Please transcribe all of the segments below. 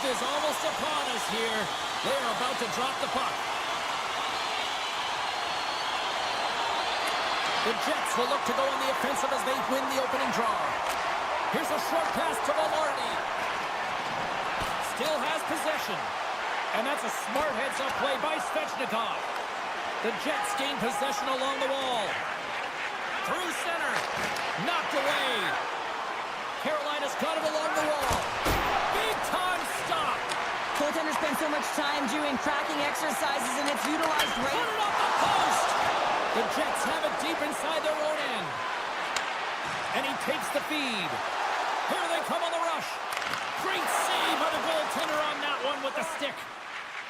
truth is almost upon us here. They're about to drop the puck. The Jets will look to go on the offensive as they win the opening draw. Here's a short pass to Velarde. Still has possession. And that's a smart heads-up play by Svechnikov. The Jets gain possession along the wall. Through center. Knocked away. Carolina's got it along the wall. Big-time stop. Goaltenders spend so much time doing cracking exercises, and it's utilized right. Put it off the post. The Jets have it deep inside their own end. And he takes the feed. Here they come on the rush. Great save by the goaltender on that one with the stick.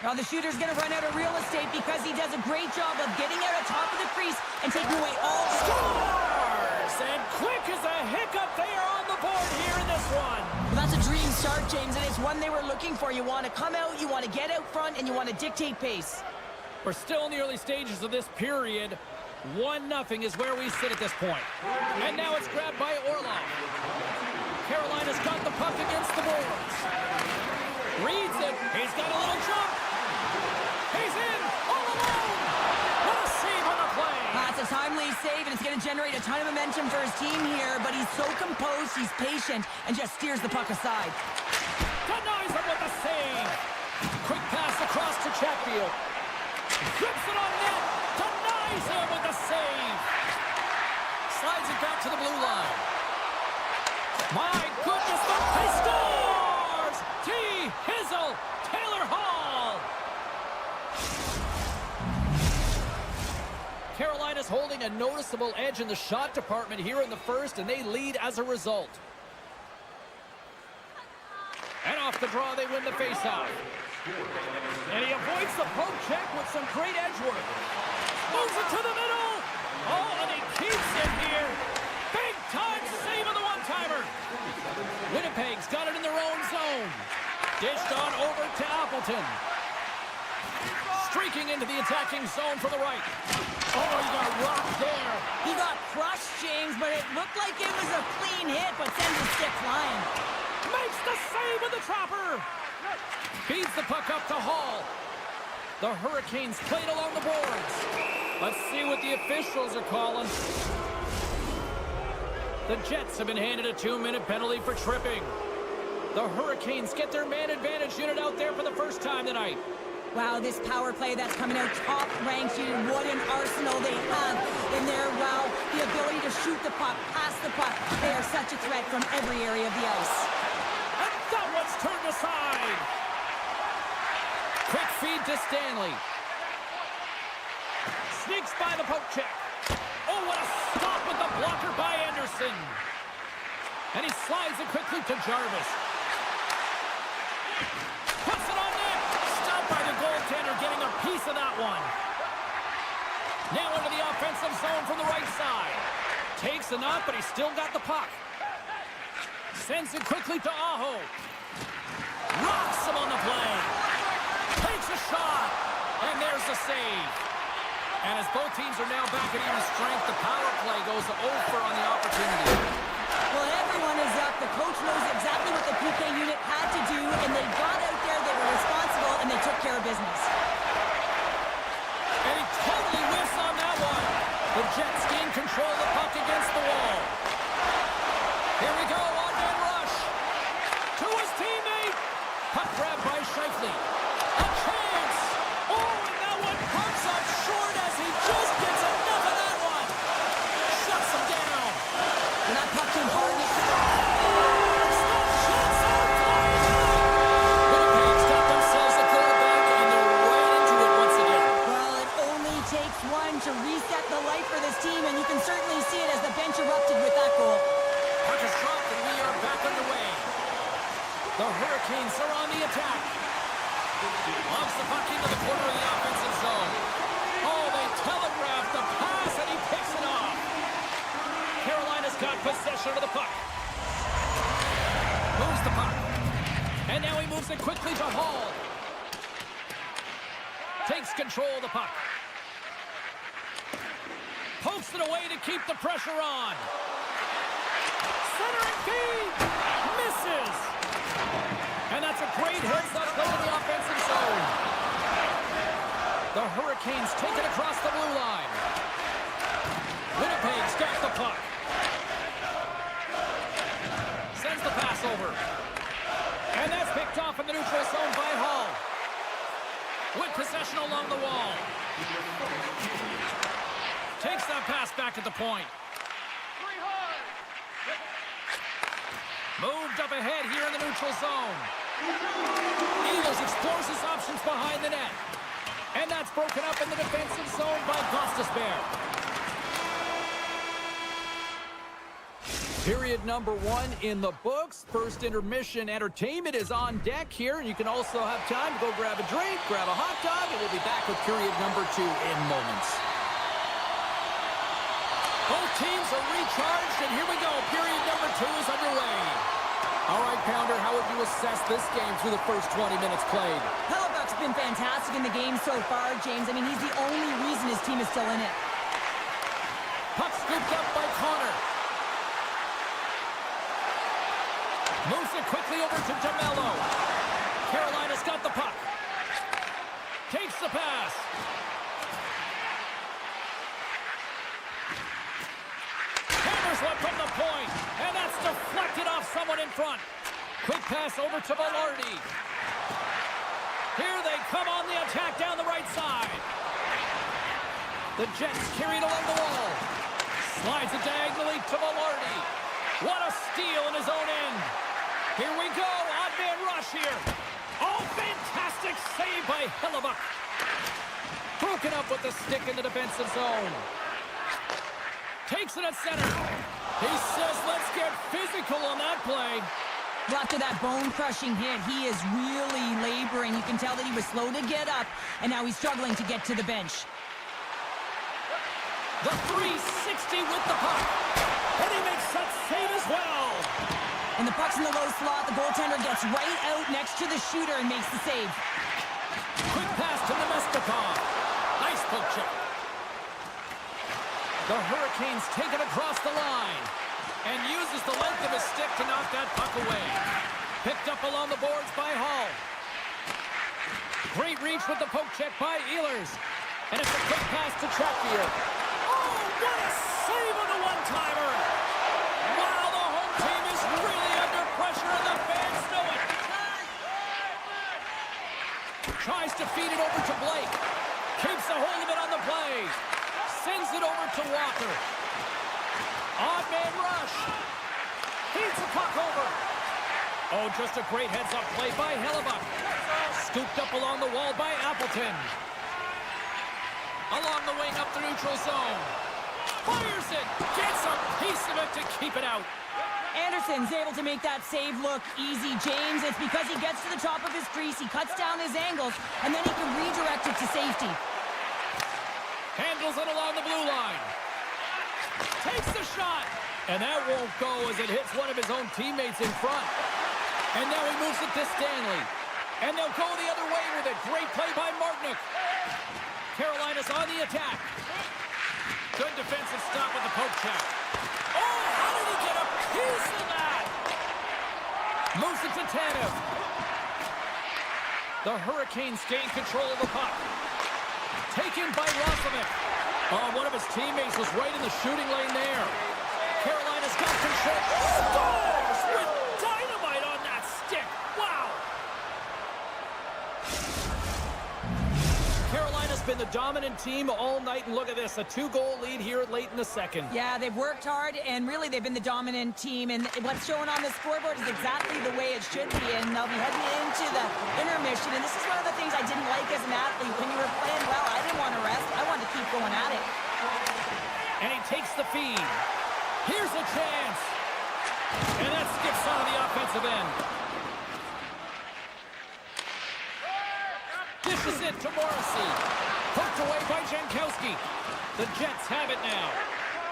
Now the shooter's going to run out of real estate because he does a great job of getting out on top of the crease and taking away all the... Scores! And quick as a hiccup, they are on the board here in this one. Well, that's a dream start, James, and it's one they were looking for. You want to come out, you want to get out front, and you want to dictate pace. We're still in the early stages of this period. 1-0 is where we sit at this point. And now it's grabbed by Orlov. Carolina's got the puck against the boards. Reads it. He's got a little jump. He's in all alone. What a save on the play. That's a timely save, and it's going to generate a ton of momentum for his team here, but he's so composed, he's patient, and just steers the puck aside. Denies him with the save. Quick pass across to Chatfield. Grips it on net. Denies him with the save. Slides it back to the blue line. My goodness, he scores! T. Hizzle, Taylor Hall. Carolina's holding a noticeable edge in the shot department here in the first, and they lead as a result. And off the draw, they win the faceoff. And he avoids the poke check with some great edge work. Moves it to the middle. Oh, and he keeps it here. Big time save on the one-timer. Winnipeg's got it in their own zone. Dished on over to Appleton. Streaking into the attacking zone for the right. Oh, he got rocked there. He got crushed, James, but it looked like it was a clean hit, but sends the stick flying. Makes the save with the trapper. Feeds the puck up to Hall. The Hurricanes played along the boards. Let's see what the officials are calling. The Jets have been handed a 2-minute penalty for tripping. The Hurricanes get their man advantage unit out there for the first time tonight. Wow, this power play that's coming out top-ranked here. What an arsenal they have in there. Wow, the ability to shoot the puck, pass the puck. They are such a threat from every area of the ice. And that one's turned aside. Quick feed to Stanley. Sneaks by the poke check. Oh, what a stop with the blocker by Anderson. And he slides it quickly to Jarvis. Puts it on net. Stopped by the goaltender, getting a piece of that one. Now into the offensive zone from the right side. Takes a knock, but he's still got the puck. Sends it quickly to Aho. Rocks him on the play. Takes a shot. And there's the save. And as both teams are now back at even strength, the power play goes over on the opportunity. Well, everyone is up. The coach knows exactly what the PK unit had to do, and they got out there, they were responsible, and they took care of business. And he totally whiffs on that one. The Jets gain control of the puck against the wall. Here we go, one-man rush. To his teammate. Puck grab by Scheifele. A chance. Oh, and that one comes up short as he just gets enough of that one. Shuts him down. And that puck came hard. Winnipeg's got themselves a goal back, and they're right into it once again. Well, it only takes one to reset the life for this team, and you can certainly see it as the bench erupted with that goal. Puck is dropped, and we are back underway. The Hurricanes are on the attack. Lobs the puck into the corner of the offensive zone. Oh, they telegraph the pass, and he picks it off. Carolina's got possession of the puck. Moves the puck. And now he moves it quickly to Hall. Takes control of the puck. Pokes it away to keep the pressure on. Centering feed. Misses. And that's a great heads-up play to the offensive zone. The Hurricanes take it across the blue line. Winnipeg's got the puck. Sends the pass over. And that's picked off in the neutral zone by Hall. With possession along the wall. Takes that pass back at the point. Moved up ahead here in the neutral zone. Eagles explores his options behind the net. And that's broken up in the defensive zone by Gostisbehere. Period number 1 in the books. First intermission entertainment is on deck here. And you can also have time to go grab a drink, grab a hot dog, and we'll be back with period number 2 in moments. Both teams are recharged, and here we go. Period number 2 is underway. All right, Pounder, how would you assess this game through the first 20 minutes played? Hellebuck's been fantastic in the game so far, James. I mean, he's the only reason his team is still in it. Puck scooped up by Connor. Moves it quickly over to DeMello. Carolina's got the puck. Takes the pass. Hammers one from the point. And that's deflected off someone in front. Quick pass over to Velarde. Here they come on the attack down the right side. The Jets carried along the wall. Slides it diagonally to Velarde. What a steal in his own end. Here we go. Odd man rush here. Oh, fantastic save by Hellebuck. Broken up with the stick in the defensive zone. Takes it at center. He says, let's get physical on that play. Well, after that bone-crushing hit, he is really laboring. You can tell that he was slow to get up, and now he's struggling to get to the bench. The 360 with the puck. And he makes that save as well. And the puck's in the low slot. The goaltender gets right out next to the shooter and makes the save. Quick pass to Nemestikov. Nice poke check. The Hurricanes take it across the line and uses the length of his stick to knock that puck away. Picked up along the boards by Hall. Great reach with the poke check by Ehlers. And it's a quick pass to Trappier. Oh, what a save on the one-timer! Wow, the home team is really under pressure and the fans know it. Tries to feed it over to Blake. Keeps a hold of it on the play. Sends it over to Walker. Odd man rush. Feeds the puck over. Oh, just a great heads-up play by Hellebuck. Scooped up along the wall by Appleton. Along the wing up the neutral zone. Fires it. Gets a piece of it to keep it out. Anderson's able to make that save look easy, James. It's because he gets to the top of his crease, he cuts down his angles, and then he can redirect it to safety. Handles it along the blue line. Takes the shot. And that won't go as it hits one of his own teammates in front. And now he moves it to Stanley. And they'll go the other way with it. Great play by Martinook. Carolina's on the attack. Good defensive stop with the poke check. Oh, how did he get a piece of that? Moves it to Tanev. The Hurricanes gain control of the puck. Taken by Roslovic. Oh, one of his teammates was right in the shooting lane there. Carolina's got control. Scores with dynamite on that stick. Wow. Carolina's been the dominant team all night, and look at this, a 2-goal lead here late in the second. Yeah, they've worked hard, and really they've been the dominant team, and what's shown on the scoreboard is exactly the way it should be, and they'll be heading into the intermission, and this is one of the things I didn't like as an athlete. When you were playing well, I didn't want to rest. I wanted to keep going at it. And he takes the feed. Here's a chance. And that skips out of the offensive end. Dishes it to Morrissey. Poked away by Jankowski. The Jets have it now.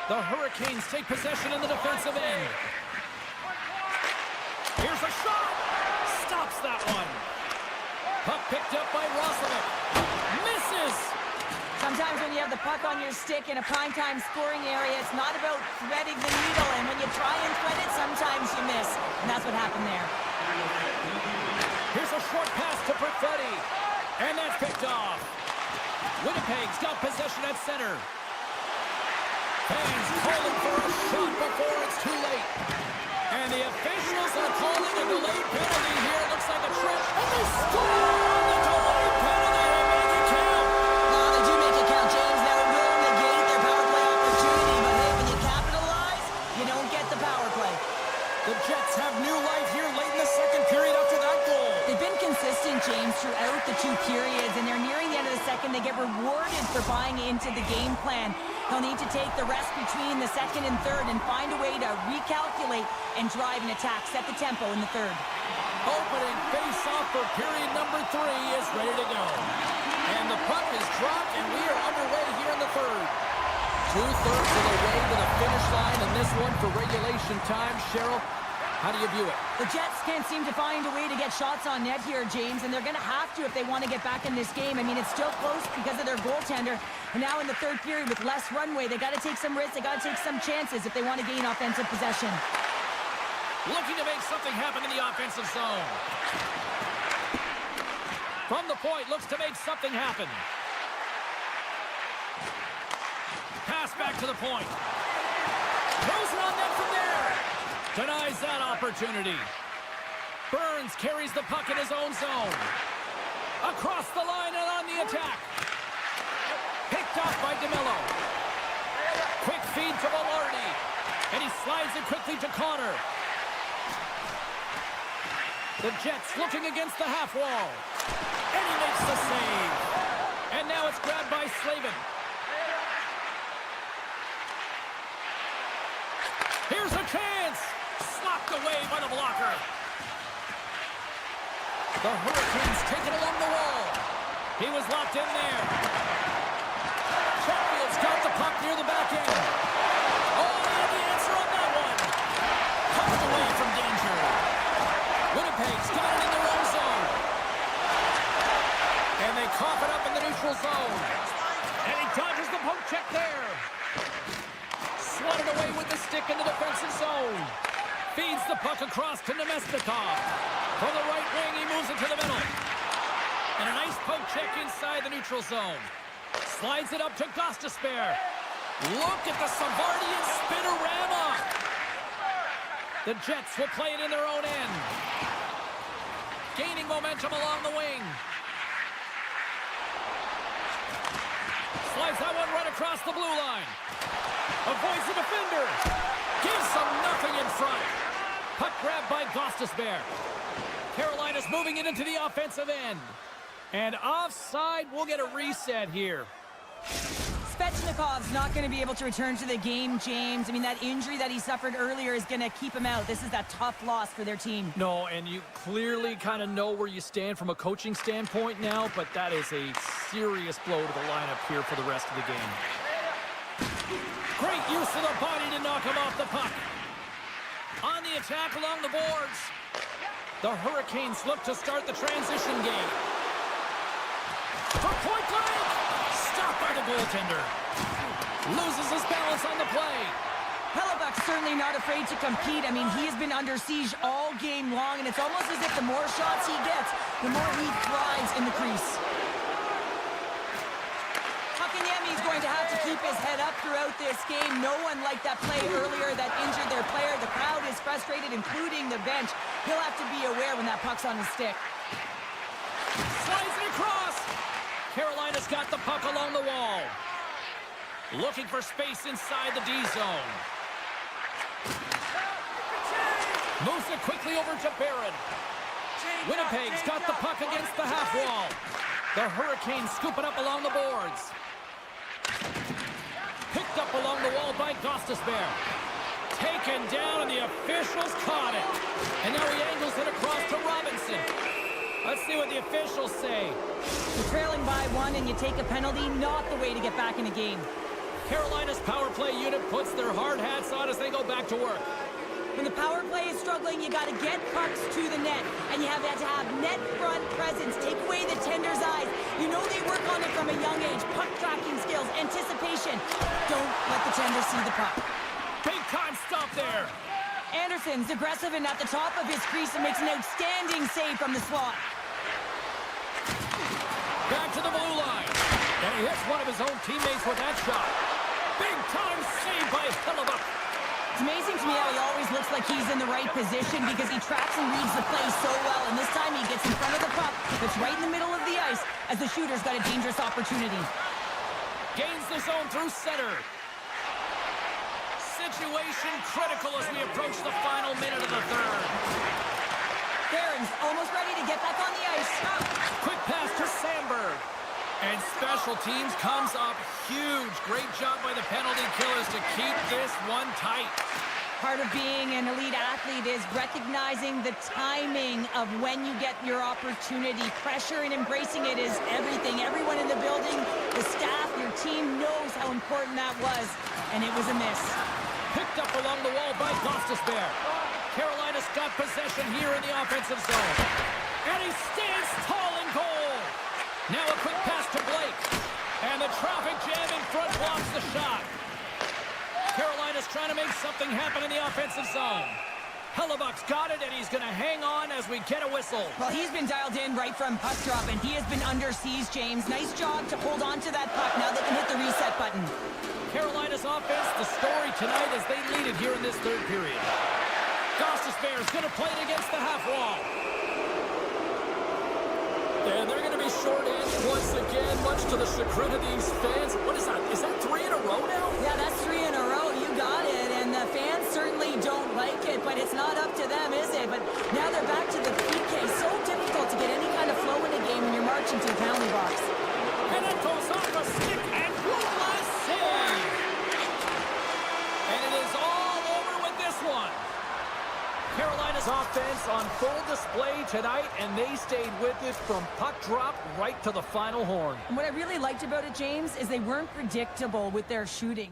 The Hurricanes take possession in the defensive end. Here's a shot. Stops that one. Puck picked up by Roslovic. Misses. Sometimes when you have the puck on your stick in a primetime scoring area, it's not about threading the needle, and when you try and thread it, sometimes you miss. And that's what happened there. short pass to Perfetti. And that's picked off. Winnipeg's got possession at center. Fans calling for a shot before it's too late. And the officials are calling a delayed penalty here. Looks like a trip. And they score on the delayed penalty. They make it count. Oh, they do make it count, James. Now it will negate their power play opportunity. But hey, when you capitalize, you don't get the power play. The Jets have new life here late in the second period after that goal. They've been consistent, James, throughout the two periods, and they're nearing the end of the second. They get rewarded for buying into the game plan. They'll need to take the rest between the second and third and find a way to recalculate and drive an attack. Set the tempo in the third. Opening face-off for period number 3 is ready to go. And the puck is dropped, and we are underway here in the third. 2/3 of the way to the finish line in this one for regulation time. Cheryl, how do you view it? The Jets can't seem to find a way to get shots on net here, James, and they're going to have to if they want to get back in this game. I mean, it's still close because of their goaltender. And now in the third period with less runway, they got to take some risks. They got to take some chances if they want to gain offensive possession. Looking to make something happen in the offensive zone. From the point, looks to make something happen. Pass back to the point. Throws it on net from there. Denies that opportunity. Burns carries the puck in his own zone. Across the line and on the attack. Picked off by DeMello. Quick feed to Velarde. And he slides it quickly to Connor. The Jets looking against the half wall. And he makes the save. And now it's grabbed by Slavin. Here's a chance. Slopped away by the blocker. The Hurricanes take it along the wall. He was locked in there. Chatfield's got the puck near the back end. Oh, and the answer on that one. Pucked away from danger. Winnipeg's got it in their own zone. And they cough it up in the neutral zone. And he dodges the poke check there. Swatted away with the stick in the defensive zone. Feeds the puck across to Nemesnikov. From the right wing, he moves it to the middle. And a nice poke check inside the neutral zone. Slides it up to Gostisbehere. Look at the Savardian spinorama. The Jets will play it in their own end. Gaining momentum along the wing. Slides that one right across the blue line. Avoids the defender. Gives them nothing in front. Puck grabbed by Gostisbehere. Carolina's moving it into the offensive end. And offside, we'll get a reset here. Svechnikov's not going to be able to return to the game, James. I mean, that injury that he suffered earlier is going to keep him out. This is a tough loss for their team. No, and you clearly kind of know where you stand from a coaching standpoint now, but that is a serious blow to the lineup here for the rest of the game. Great use of the body to knock him off the puck. On the attack along the boards. The Hurricanes look to start the transition game. For point blank! Stopped by the goaltender. Loses his balance on the play. Hellebuyck's certainly not afraid to compete. I mean, he has been under siege all game long, and it's almost as if the more shots he gets, the more he thrives in the crease. Is going to have to keep his head up throughout this game. No one liked that play earlier that injured their player. The crowd is frustrated, including the bench. He'll have to be aware when that puck's on his stick. Slides it across. Carolina's got the puck along the wall. Looking for space inside the D zone. Moves it quickly over to Barron. Winnipeg's got the puck against the half wall. The Hurricanes scoop it up along the boards. Picked up along the wall by Gostisbehere. Taken down, and the officials caught it. And now he angles it across to Robinson. Let's see what the officials say. You're trailing by one and you take a penalty, not the way to get back in a game. Carolina's power play unit puts their hard hats on as they go back to work. When the power play is struggling, you got to get pucks to the net, and you have to have net front presence. Take away the tender's eyes. You know they work on it from a young age. Puck tracking skills, anticipation. Don't let the tender see the puck. Big time stop there. Anderson's aggressive and at the top of his crease and makes an outstanding save from the slot. Back to the blue line. And he hits one of his own teammates with that shot. Big time save by Hellebuyck. It's amazing to me how he always looks like he's in the right position because he tracks and reads the play so well. And this time he gets in front of the puck that's right in the middle of the ice as the shooter's got a dangerous opportunity. Gains the zone through center. Situation critical as we approach the final minute of the third. Barron's almost ready to get back on the ice. Quick pass to Sandberg. And special teams comes up huge. Great job by the penalty killers to keep this one tight. Part of being an elite athlete is recognizing the timing of when you get your opportunity. Pressure and embracing it is everything. Everyone in the building, the staff, your team knows how important that was. And it was a miss. Picked up along the wall by Gostisbehere. Carolina's got possession here in the offensive zone. And he stands tall in goal. Now a quick pass to Blake. And the traffic jam in front blocks the shot. Carolina's trying to make something happen in the offensive zone. Hellebuyck's got it, and he's going to hang on as we get a whistle. Well, he's been dialed in right from puck drop, and he has been under siege, James. Nice job to hold on to that puck. Now they can hit the reset button. Carolina's offense, the story tonight as they lead it here in this third period. Gostisbehere is going to play it against the half wall. And they're going to be short-handed once again, much to the chagrin of these fans. What is that? Is that 3 in a row now? Yeah, that's 3 in a row. You got it. And the fans certainly don't like it, but it's not up to them, is it? But now they're back to the PK. So difficult to get any kind of flow in a game when you're marching to the penalty box. And it goes off the stick, and one save. And it is all over with this one. Carolina's offense on full display tonight, and they stayed with it from puck drop right to the final horn. And what I really liked about it, James, is they weren't predictable with their shooting.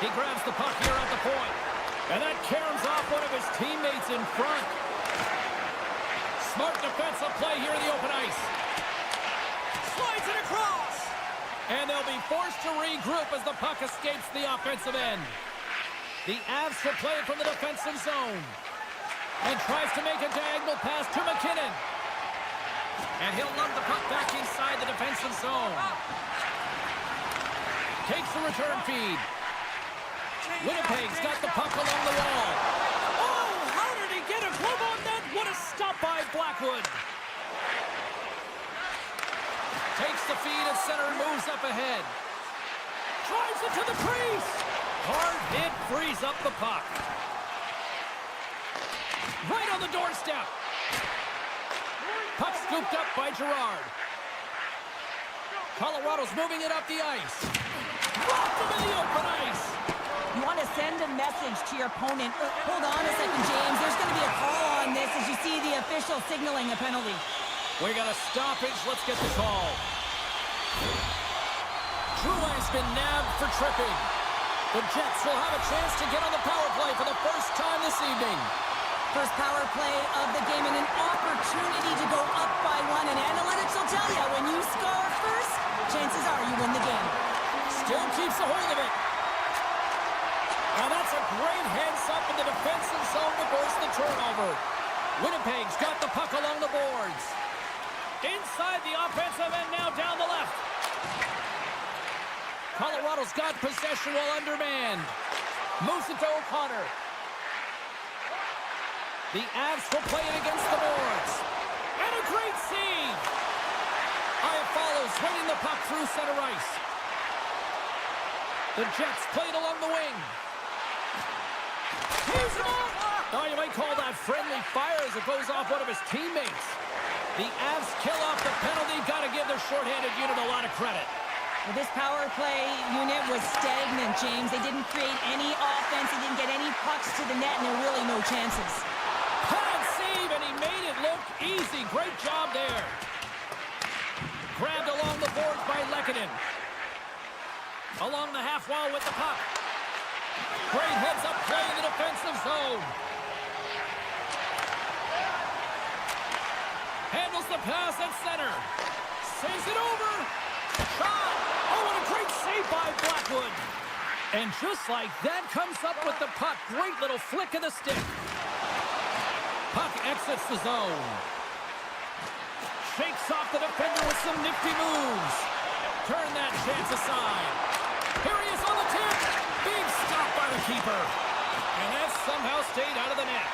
He grabs the puck here at the point. And that caroms off one of his teammates in front. Smart defensive play here in the open ice. Slides it across. And they'll be forced to regroup as the puck escapes the offensive end. The Avs will play it from the defensive zone. And tries to make a diagonal pass to McKinnon. And he'll lump the puck back inside the defensive zone. Takes the return feed. Winnipeg's got the puck along the wall. Oh, how did he get a glove on that? What a stop by Blackwood. Takes the feed at center and moves up ahead. Drives it to the crease. Hard hit frees up the puck. Right on the doorstep. Puck scooped up by Girard. Colorado's moving it up the ice. Dropped him in the open ice. You want to send a message to your opponent. Hold on a second, James. There's going to be a call on this as you see the official signaling a penalty. We got a stoppage. Let's get the call. Drouin's been nabbed for tripping. The Jets will have a chance to get on the power play for the first time this evening. First power play of the game and an opportunity to go up by one. And analytics will tell you, when you score first, chances are you win the game. Still keeps a hold of it. Now that's a great heads-up in the defensive zone to force the turnover. Winnipeg's got the puck along the boards. Inside the offensive end now down the left. Colorado's got possession while undermanned. Moves it to O'Connor. The Avs will play it against the boards. And a great save. Iafallo's winning the puck through center ice. The Jets played along the wing. Here's it up. Oh, you might call that friendly fire as it goes off one of his teammates. The Avs kill off the penalty. Got to give their shorthanded unit a lot of credit. Well, this power play unit was stagnant, James. They didn't create any offense. They didn't get any pucks to the net, and there were really no chances. Pad save, and he made it look easy. Great job there. Grabbed along the boards by Lehkonen. Along the half wall with the puck. Great heads-up play in the defensive zone. Handles the pass at center. Sends it over. Shot. Oh, what a great save by Blackwood. And just like that, comes up with the puck. Great little flick of the stick. Puck exits the zone. Shakes off the defender with some nifty moves. Turn that chance aside. Here he is on the tip. Big stop by the keeper. And that somehow stayed out of the net.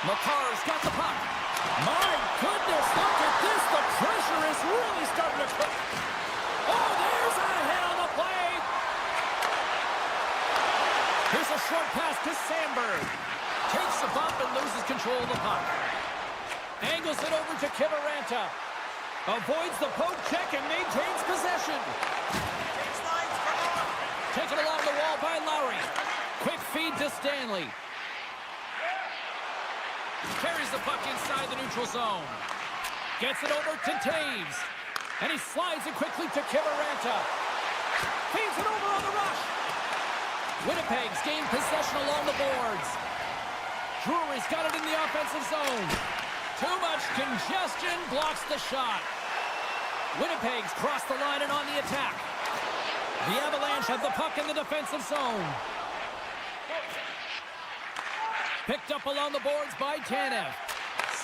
Makar's got the puck. My goodness, look at this. The pressure is really starting to cook. Oh, there's a hit on the play. Here's a short pass to Sandberg. Takes the bump and loses control of the puck. Angles it over to Kiviranta. Avoids the poke check and maintains possession. Taken along the wall by Lowry. Quick feed to Stanley. Carries the puck inside the neutral zone. Gets it over to Taves. And he slides it quickly to Kiviranta. Feeds it over on the rush. Winnipeg's gained possession along the boards. Drury's got it in the offensive zone. Too much congestion blocks the shot. Winnipeg's crossed the line and on the attack. The Avalanche have the puck in the defensive zone. Picked up along the boards by Tanev.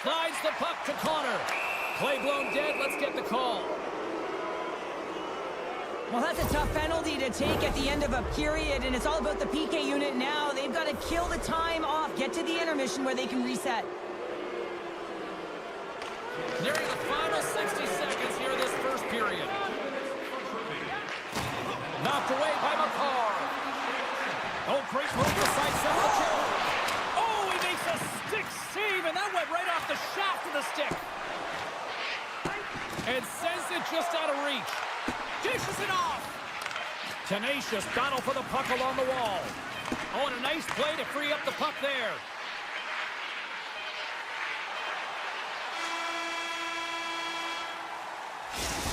Slides the puck to Connor. Play blown dead. Let's get the call. Well, that's a tough penalty to take at the end of a period, and it's all about the PK unit now. They've got to kill the time off, get to the intermission where they can reset. Nearing the final 60 seconds here in this first period. Knocked away by Makar. Oh, great move to sidestep the kill. Oh, he makes a stick save, and that went right off the shaft of the stick. And sends it just out of reach. Dishes it off. Tenacious battle for the puck along the wall. Oh, and a nice play to free up the puck there.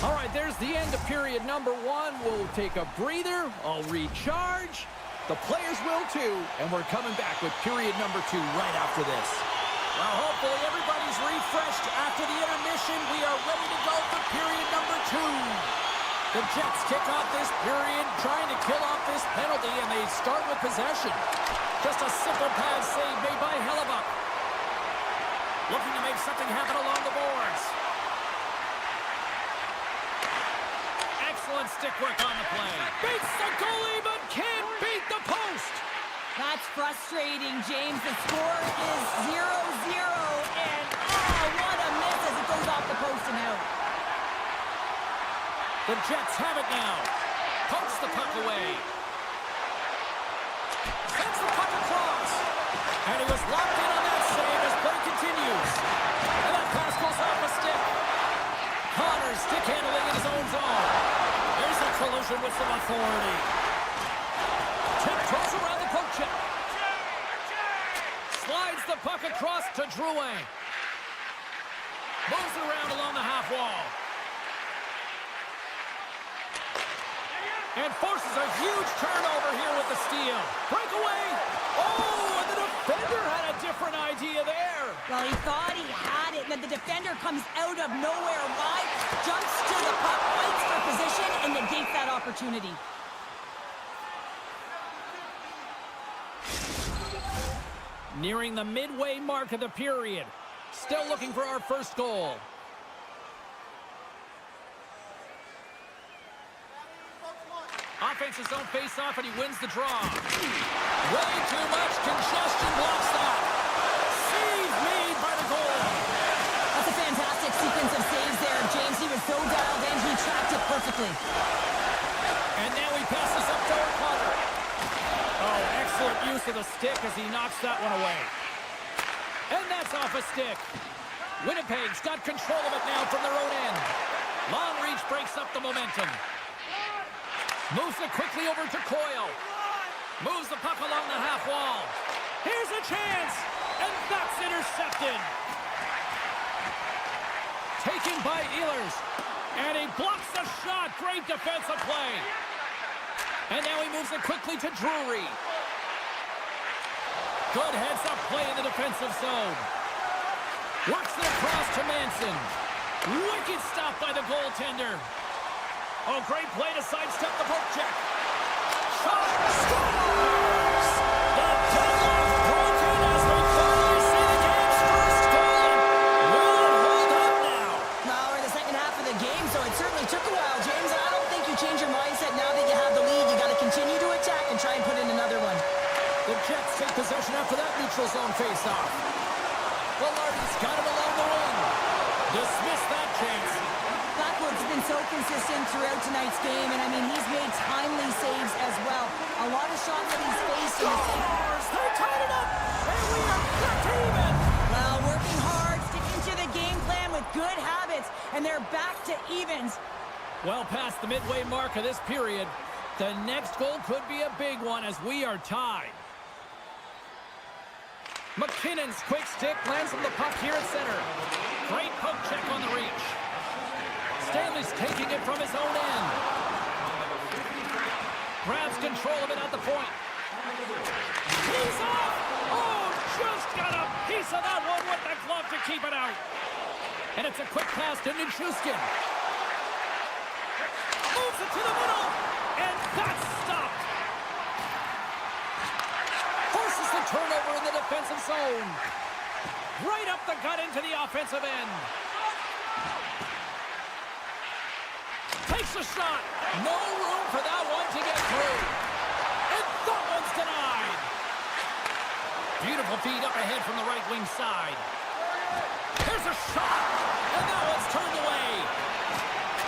All right, there's the end of period number 1. We'll take a breather. I'll recharge. The players will too. And we're coming back with period number 2 right after this. Well, hopefully everybody's refreshed after the intermission. We are ready to go for period number 2. The Jets kick off this period, trying to kill off this penalty, and they start with possession. Just a simple pass save made by Hellebuck. Looking to make something happen along the boards. Excellent stick work on the play. Beats the goalie, but can't beat the post. That's frustrating, James. The score is 0-0, and what a miss as it goes off the post and out. The Jets have it now. Pokes the puck away. Sends the puck across. And he was locked in on that save as play continues. And that pass goes off a stick. Connor stick handling in his own zone. There's a collision with some authority. Tiptoes around the poke check. Slides the puck across to Drouin. Moves it around along the half wall. And forces a huge turnover here with the steal. Breakaway. Oh, and the defender had a different idea there. Well, he thought he had it, and then the defender comes out of nowhere wide, jumps to the puck, fights for position, and negates that opportunity. Nearing the midway mark of the period. Still looking for our first goal. Offense's own face-off, and he wins the draw. Way too much congestion blocks that. Save made by the goal. That's a fantastic sequence of saves there, James. He was so dialed in, he tracked it perfectly. And now he passes up to O'Connor. Oh, excellent use of the stick as he knocks that one away. And that's off a stick. Winnipeg's got control of it now from their own end. Long reach breaks up the momentum. Moves it quickly over to Coyle. Moves the puck along the half wall. Here's a chance, and that's intercepted. Taken by Ehlers, and he blocks the shot. Great defensive play. And now he moves it quickly to Drury. Good heads-up play in the defensive zone. Works it across to Manson. Wicked stop by the goaltender. Oh, great play to sidestep the poke check. Shot! Scores! The deadlock broken as we finally see the game's first goal. Will it hold up now? No, we're in the second half of the game, so it certainly took a while, James. And I don't think you change your mindset now that you have the lead. You got to continue to attack and try and put in another one. The Jets take possession after that neutral zone face-off. Velarde's got him along the wing. Dismiss that chance. Blackwood's been so consistent throughout tonight's game, and I mean, he's made timely saves as well. A lot of shots that he's faced in the Scores! They tied it up, and we are back to even. well, working hard, sticking to the game plan with good habits, and they're back to evens. Well past the midway mark of this period, the next goal could be a big one as we are tied. McKinnon's quick stick lands on the puck here at center. Great poke check on the reach. Stanley's taking it from his own end. Grabs control of it at the point. He's off! Oh, just got a piece of that one with the glove to keep it out. And it's a quick pass to Nichushkin. Moves it to the middle, and that's stopped. Forces the turnover in the defensive zone. Right up the gut into the offensive end. Takes a shot. No room for that one to get through. And that one's denied. Beautiful feed up ahead from the right wing side. There's a shot. And that one's turned away.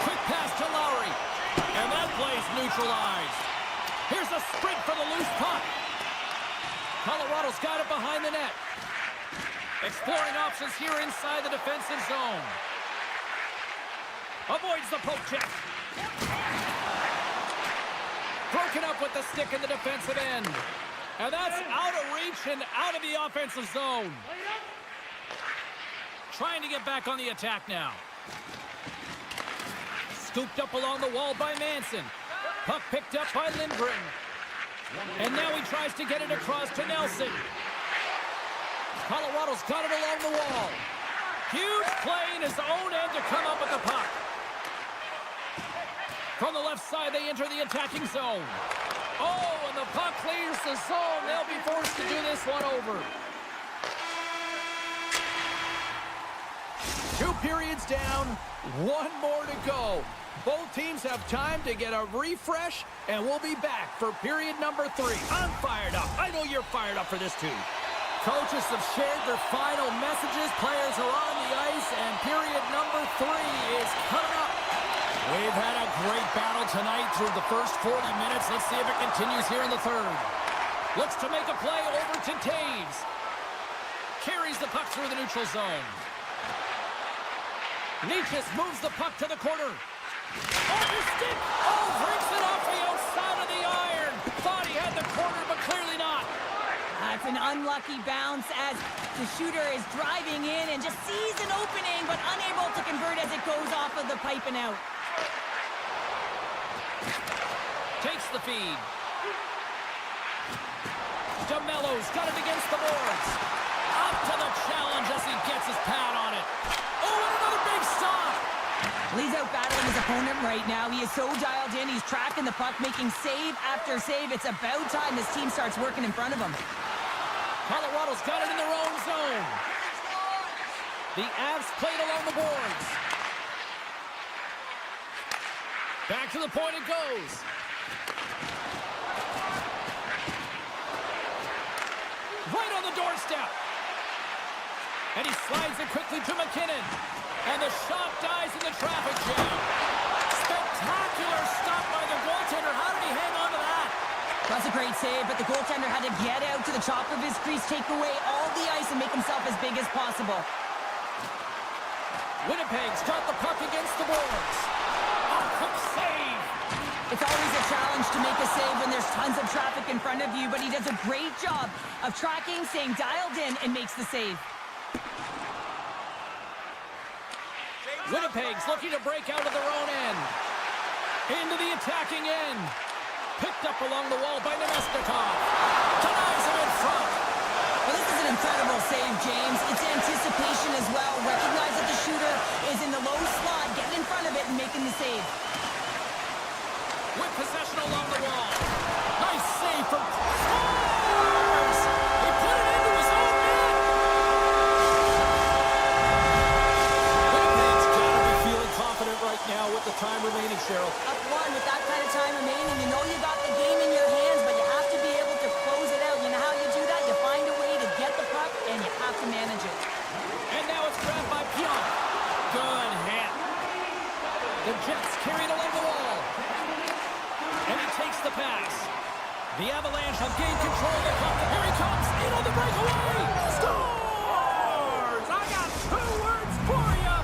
Quick pass to Lowry. And that play's neutralized. Here's a sprint for the loose puck. Colorado's got it behind the net. Exploring options here inside the defensive zone. Avoids the poke check. Broken up with the stick in the defensive end. And that's out of reach and out of the offensive zone. Trying to get back on the attack now. Scooped up along the wall by Manson. Puck picked up by Lindgren. And now he tries to get it across to Nelson. Colorado's got it along the wall. Huge play in his own end to come up with the puck. From the left side, they enter the attacking zone. Oh, and the puck clears the zone. They'll be forced to do this one over. 2 periods down, 1 more to go. Both teams have time to get a refresh, and we'll be back for period number 3. I'm fired up. I know you're fired up for this too. Coaches have shared their final messages. Players are on the ice, and period number 3 is coming up. We've had a great battle tonight through the first 40 minutes. Let's see if it continues here in the third. Looks to make a play over to Taves. Carries the puck through the neutral zone. Nietzsche moves the puck to the corner. On his stick! Oh, breaks it off the outside of the iron. Thought he had the corner, but clearly not. That's an unlucky bounce as the shooter is driving in and just sees an opening, but unable to convert as it goes off of the pipe and out. Takes the feed. DeMello's got it against the boards. Up to the challenge as he gets his pad on it. Oh, and another big stop. Well, he's out battling his opponent right now. He is so dialed in. He's tracking the puck, making save after save. It's about time this team starts working in front of him. Colorado's got it in their own zone. The Avs played along the boards. Back to the point it goes. Right on the doorstep. And he slides it quickly to McKinnon. And the shot dies in the traffic jam. Spectacular stop by the goaltender. How did he hang on to that? That's a great save, but the goaltender had to get out to the top of his crease, take away all the ice, and make himself as big as possible. Winnipeg's got the puck against the boards. Oh, quick save. It's always a challenge to make a save when there's tons of traffic in front of you, but he does a great job of tracking, staying dialed in, and makes the save. Winnipeg's looking to break out of their own end. Into the attacking end. Picked up along the wall by Nemesnikov. Denies him in front. Well, this is an incredible save, James. It's anticipation as well. Recognize that the shooter is in the low slot, getting in front of it and making the save. With possession along the wall. Nice save from Scores! He put it into his own net. Winnipeg's got to be feeling confident right now with the time remaining, Cheryl. Up 1 with that kind of time remaining. You know you got the game in your hands, but you have to be able to close it out. You know how you do that? You find a way to get the puck, and you have to manage it. And now it's grabbed by Pionk. Good hit. The Jets carry it along the wall. And he takes the pass. The Avalanche have gained control of the puck. Here he comes. In on the breakaway. Scores! I got 2 words for you.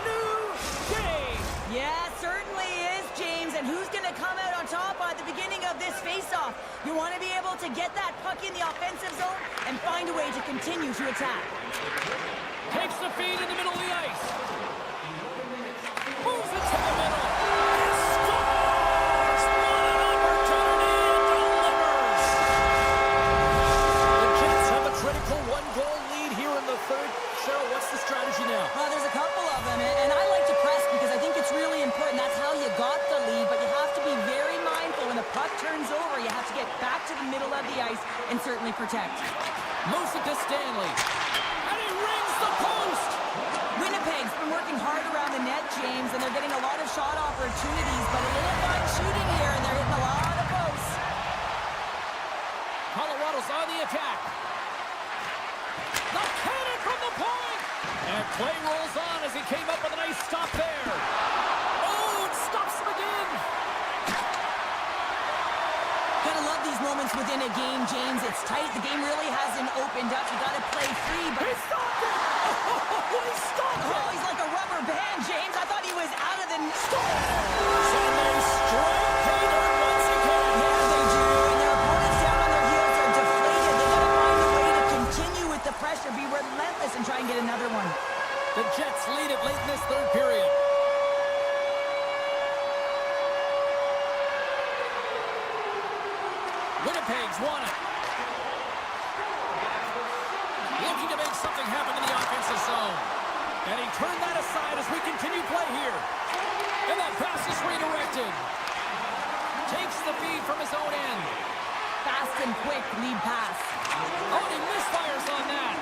New game. Yeah, certainly is, James. And who's going to come out on top at the beginning of this face-off? You want to be able to get that puck in the offensive zone and find a way to continue to attack. Takes the feed in the middle of the ice. Moves it to the middle. And scores! What an opportunity and delivers! The Jets have a critical 1-goal lead here in the third. Cheryl, what's the strategy now? Well, there's a couple of them, and I like to press because I think it's really important. That's how you got the lead, but you have to be very mindful. When the puck turns over, you have to get back to the middle of the ice and certainly protect. Moves it to Stanley. And he rings the post! Winnipeg's been working hard around the net, James, and they're getting a lot of shot opportunities, but a little fun shooting here, and they're hitting a lot of posts. Colorado's on the attack. The cannon from the point! And play rolls on as he came up with a nice stop there. Oh, it stops him again! Gotta love these moments within a game, James. It's tight. The game really hasn't opened up. You gotta play free, but... He stopped it! Oh, he stopped it! Oh, he's like a rubber band, James. I thought he was out of the... Scores! And they strike pay dirt once again. Yeah, they do. And their opponents down on their heels are deflated. They gotta find a way to continue with the pressure, be relentless, and try and get another one. The Jets lead it late in this third period. Winnipeg's won it. Looking to make something happen in the offensive zone. And he turned that aside as we continue play here. And that pass is redirected. Takes the feed from his own end. Fast and quick lead pass. Oh, and he misfires on that.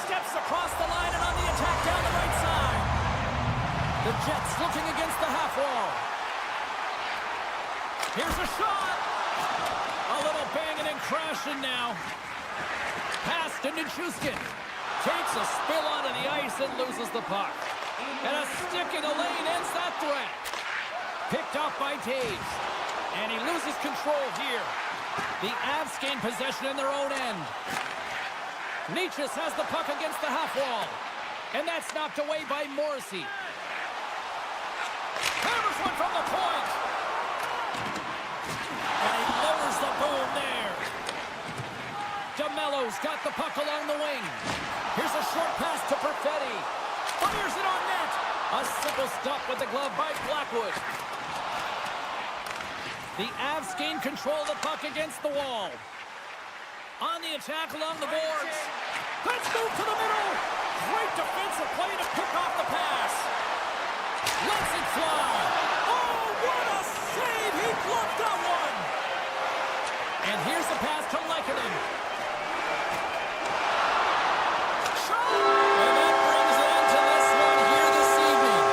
Steps across the line and on the attack down the right side. The Jets looking against the half wall. Here's a shot. A little banging and crashing now. Pass to Nichushkin. Takes a spill onto the ice and loses the puck. And a stick in the lane ends that threat. Picked off by Taves. And he loses control here. The Avs gain possession in their own end. Nichus has the puck against the half wall. And that's knocked away by Morrissey. Hammers one from the point. And he lowers the boom there. DeMello's got the puck along the wing. Here's a short pass to Perfetti. Fires it on net. A simple stop with the glove by Blackwood. The Avs gain control of the puck against the wall. On the attack along the boards. Let's move to the middle. Great defensive play to pick off the pass. Lets it fly. Oh, what a save. He bluffed that one. And here's the pass to Lehkonen. And that brings it into this one here this evening.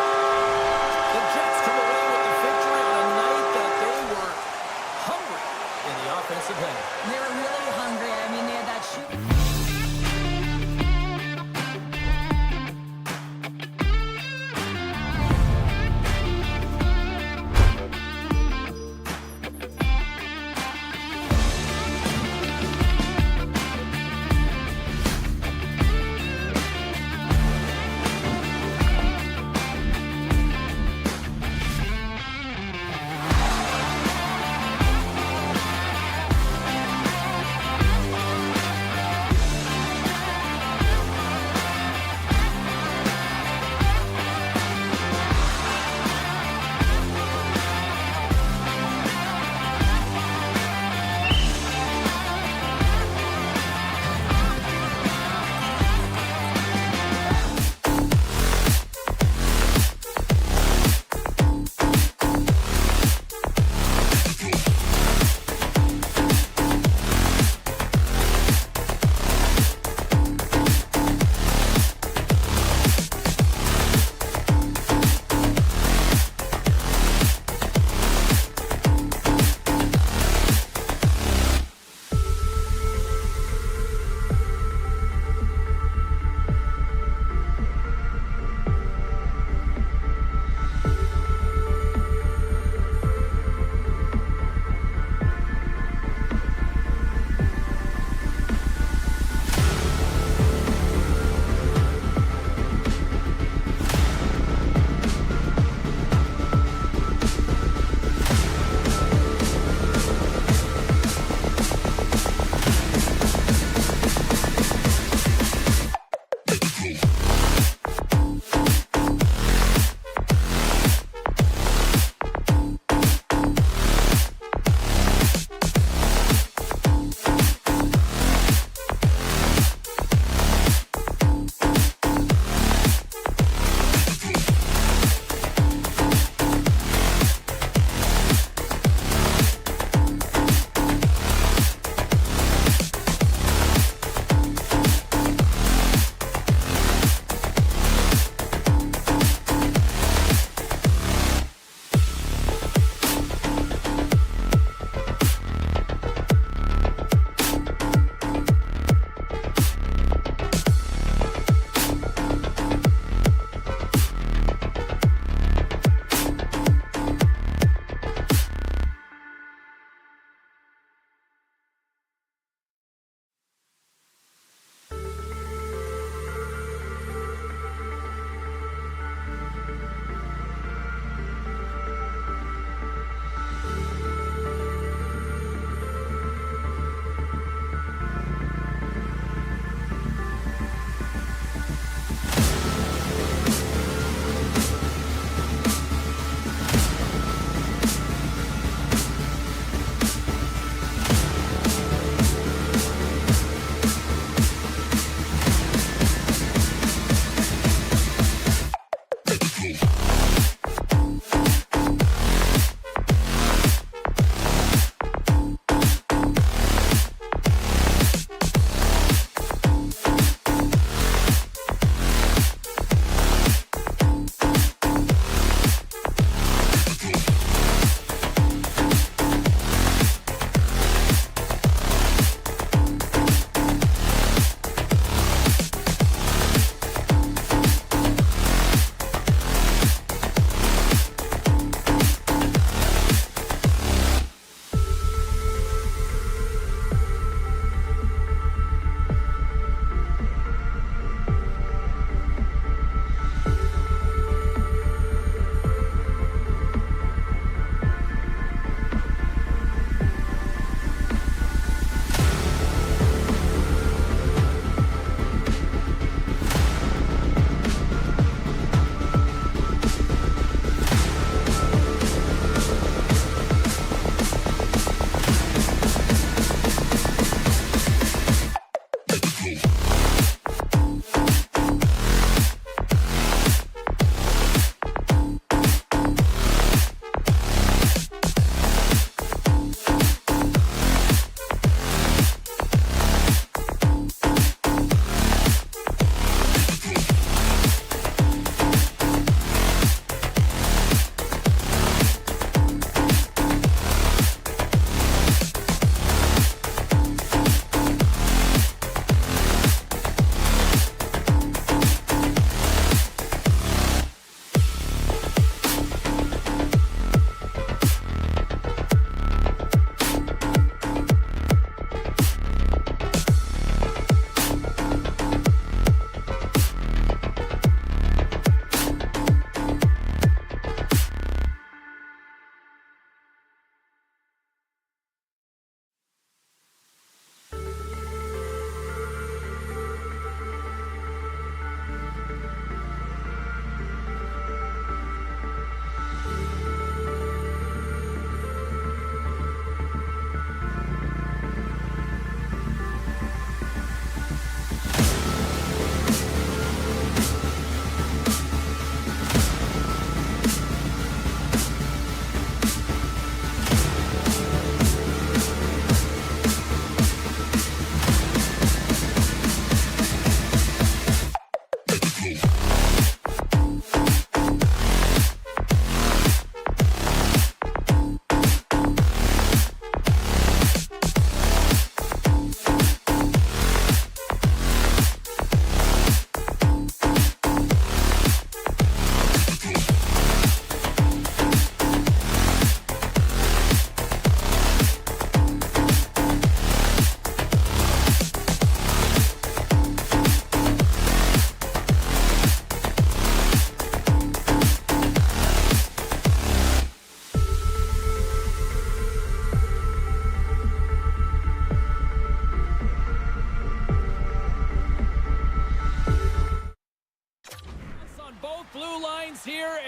The Jets come away with the victory on a night that they were hungry in the offensive end. They were really hungry. I mean, they had that shoot.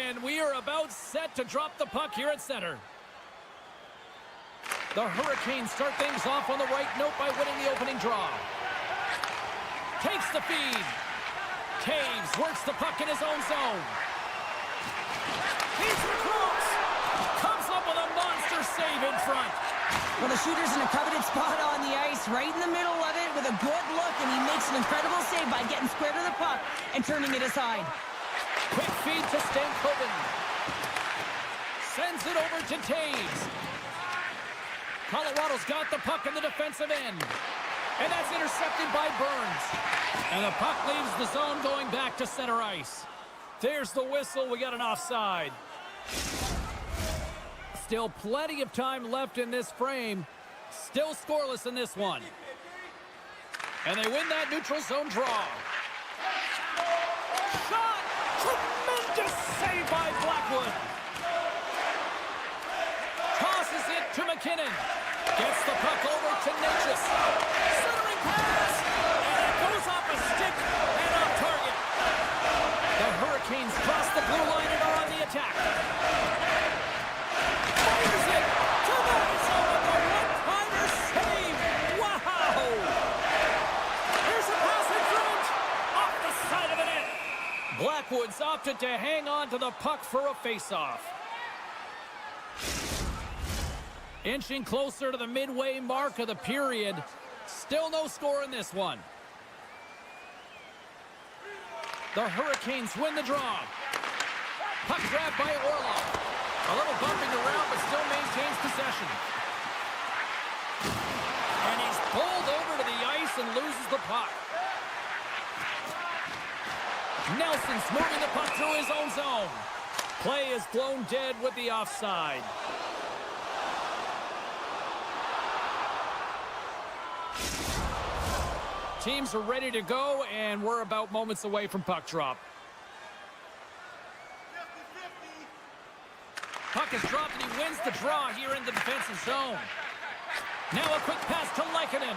And we are about set to drop the puck here at center. The Hurricanes start things off on the right note by winning the opening draw. Takes the feed. Taves works the puck in his own zone. He's across. Comes up with a monster save in front. Well, the shooter's in a coveted spot on the ice, right in the middle of it with a good look, and he makes an incredible save by getting square to the puck and turning it aside. Quick feed to Stankoven. Sends it over to Taves. Colorado's got the puck in the defensive end. And that's intercepted by Burns. And the puck leaves the zone going back to center ice. There's the whistle. We got an offside. Still plenty of time left in this frame. Still scoreless in this one. And they win that neutral zone draw. Shot! Tremendous save by Blackwood. Tosses it to McKinnon. Gets the puck over to Natchez. Centering pass! And it goes off a stick and off target. The Hurricanes cross the blue line and are on the attack. Fires it to the zone with a one-timer save. Wow! Here's a pass in front. Off the side of the net. Blackwood's opted to hang on to the puck for a face-off. Inching closer to the midway mark of the period. Still no score in this one. The Hurricanes win the draw. Puck grabbed by Orlov. A little bumping around, but still maintains possession. And he's pulled over to the ice and loses the puck. Nelson's moving the puck through his own zone. Play is blown dead with the offside. Teams are ready to go, and we're about moments away from puck drop. Puck is dropped, and he wins the draw here in the defensive zone. Now a quick pass to Lehkonen.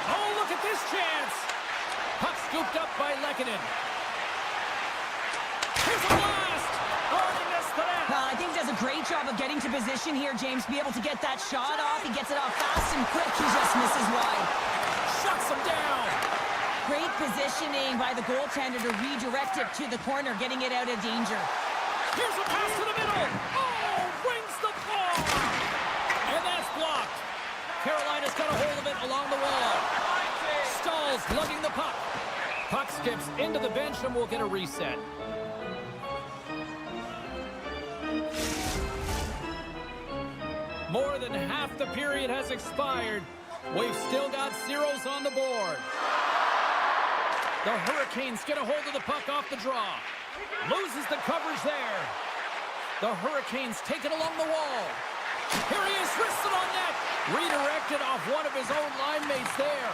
Oh, look at this chance. Puck scooped up by Lehkonen. Here's a blast. Oh, he missed the net. Well, I think he does a great job of getting to position here, James. Be able to get that shot off. He gets it off fast and quick. He just misses wide. Shuts him down. Great positioning by the goaltender to redirect it to the corner, getting it out of danger. Here's a pass to the middle. Oh, rings the ball. And that's blocked. Carolina's got a hold of it along the wall. Staal's lugging the puck. Puck skips into the bench and we'll get a reset. More than half the period has expired. We've still got zeros on the board. The Hurricanes get a hold of the puck off the draw. Loses the coverage there. The Hurricanes take it along the wall. Here he is, wristed on net. Redirected off one of his own line mates there.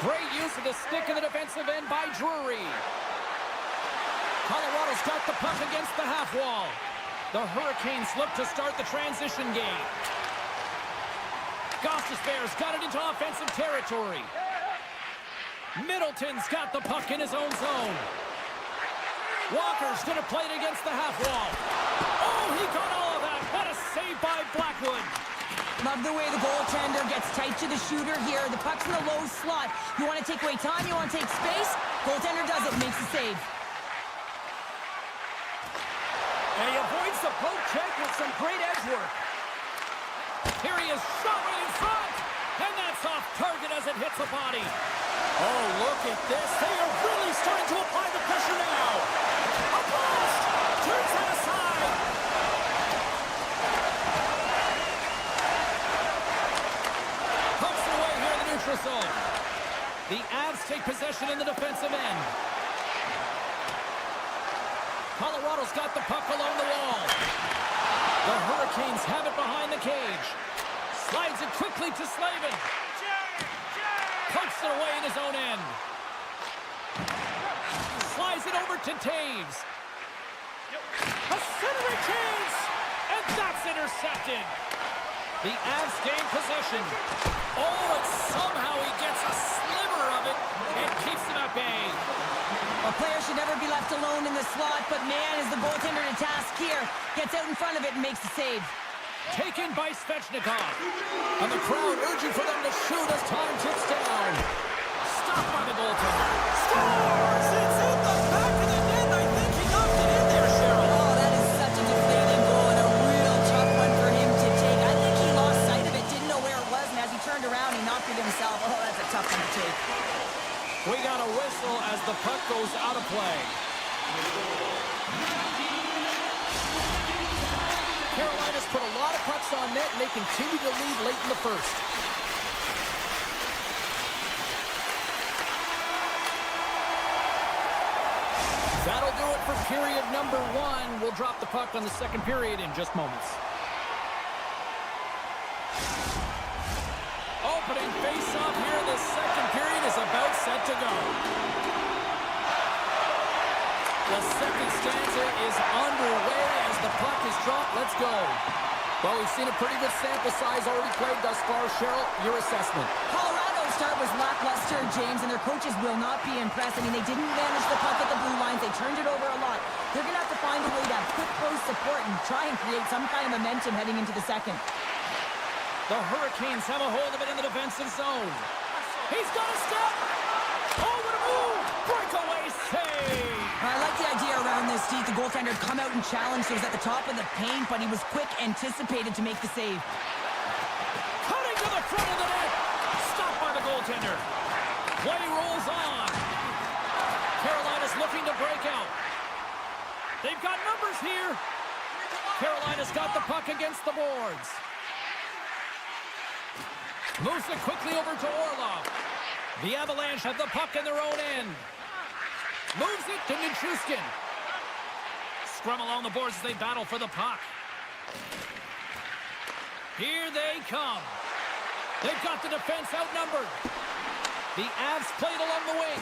Great use of the stick in the defensive end by Drury. Colorado's got the puck against the half wall. The Hurricanes look to start the transition game. Gostisbehere's got it into offensive territory. Middleton's got the puck in his own zone. Walker's going to play it against the half wall. Oh, he got all of that. What a save by Blackwood. Love the way the goaltender gets tight to the shooter here. The puck's in a low slot. You want to take away time, you want to take space. Goaltender does it, makes a save. And he avoids the poke check with some great edge work. Here he is, shot right in front. And that's off target as it hits the body. Oh, look at this. They are really starting to apply the pressure now. A blast! Turns that aside. Pumps it away here in the neutral zone. The Avs take possession in the defensive end. Colorado's got the puck along the wall. The Hurricanes have it behind the cage. Slides it quickly to Slavin. Pokes it away in his own end. Slides it over to Taves. A centering chance! And that's intercepted. The Avs gain possession. Oh, and somehow he gets a sliver of it and keeps them at bay. A A player should never be left alone in the slot, but man, is the goaltender to task here. Gets out in front of it and makes the save. Taken by Svechnikov. And the crowd urging for them to shoot as time ticks down. Stopped by the goaltender. Scores! It's in the back of the net. I think he knocked it in there, Cheryl. Oh, that is such a deflating goal and a real tough one for him to take. I think he lost sight of it, didn't know where it was, and as he turned around, he knocked it himself. Oh, that's a tough one to take. We got a whistle as the puck goes out of play. Carolina's put a lot of pucks on net, and they continue to lead late in the first. That'll do it for period number 1. We'll drop the puck on the second period in just moments. Opening face-off here in the second period is about set to go. The second stanza is underway as the puck is dropped. Let's go. Well, we've seen a pretty good sample size already played thus far. Cheryl, your assessment. Colorado's start was lackluster, James, and their coaches will not be impressed. I mean, they didn't manage the puck at the blue lines. They turned it over a lot. They're going to have to find a way to have quick, close support and try and create some kind of momentum heading into the second. The Hurricanes have a hold of it in the defensive zone. He's got a step. Oh, what a move! Breakaway save! I like the idea around this, Steve. The goaltender come out and challenge. He was at the top of the paint, but he was quick, anticipated to make the save. Cutting to the front of the net. Stopped by the goaltender. Play rolls on. Carolina's looking to break out. They've got numbers here. Carolina's got the puck against the boards. Moves it quickly over to Orlov. The Avalanche have the puck in their own end. Moves it to Nichushkin. Scrum along the boards as they battle for the puck. Here they come. They've got the defense outnumbered. The Avs played along the wing.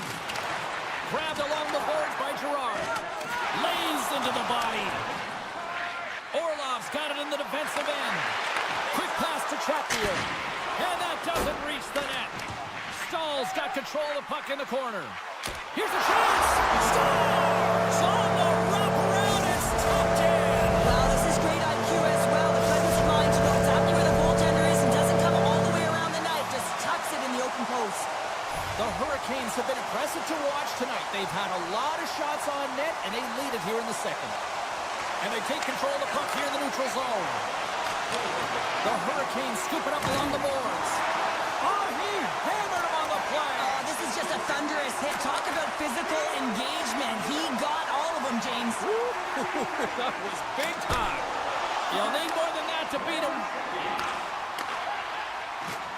Grabbed along the boards by Girard. Lays into the body. Orlov's got it in the defensive end. Quick pass to Chatfield. And that doesn't reach the net. Stahl's got control of the puck in the corner. Here's a chance. Scores on the wraparound. It's tucked in. Wow, this is great IQ as well. The presence of mind to know exactly where the goaltender is and doesn't come all the way around the net. Just tucks it in the open post. The Hurricanes have been impressive to watch tonight. They've had a lot of shots on net, and they lead it here in the second. And they take control of the puck here in the neutral zone. The Hurricanes scoop it up along the boards. Oh, he hammered him on the play. Oh, this is just a thunderous hit. Talk about physical engagement. He got all of them, James. That was big time. You'll need more than that to beat him.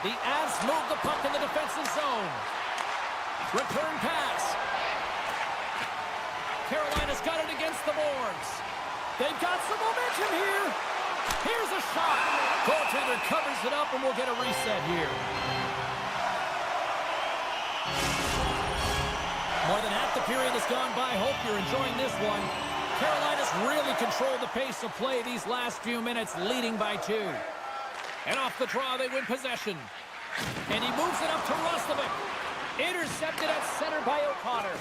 The Avs move the puck in the defensive zone. Return pass. Carolina's got it against the boards. They've got some momentum here. Here's a shot. Goaltender covers it up, and we'll get a reset here. More than half the period has gone by. Hope you're enjoying this one. Carolina's really controlled the pace of play these last few minutes, leading by 2. And off the draw, they win possession. And he moves it up to Roslovic. Intercepted at center by O'Connor.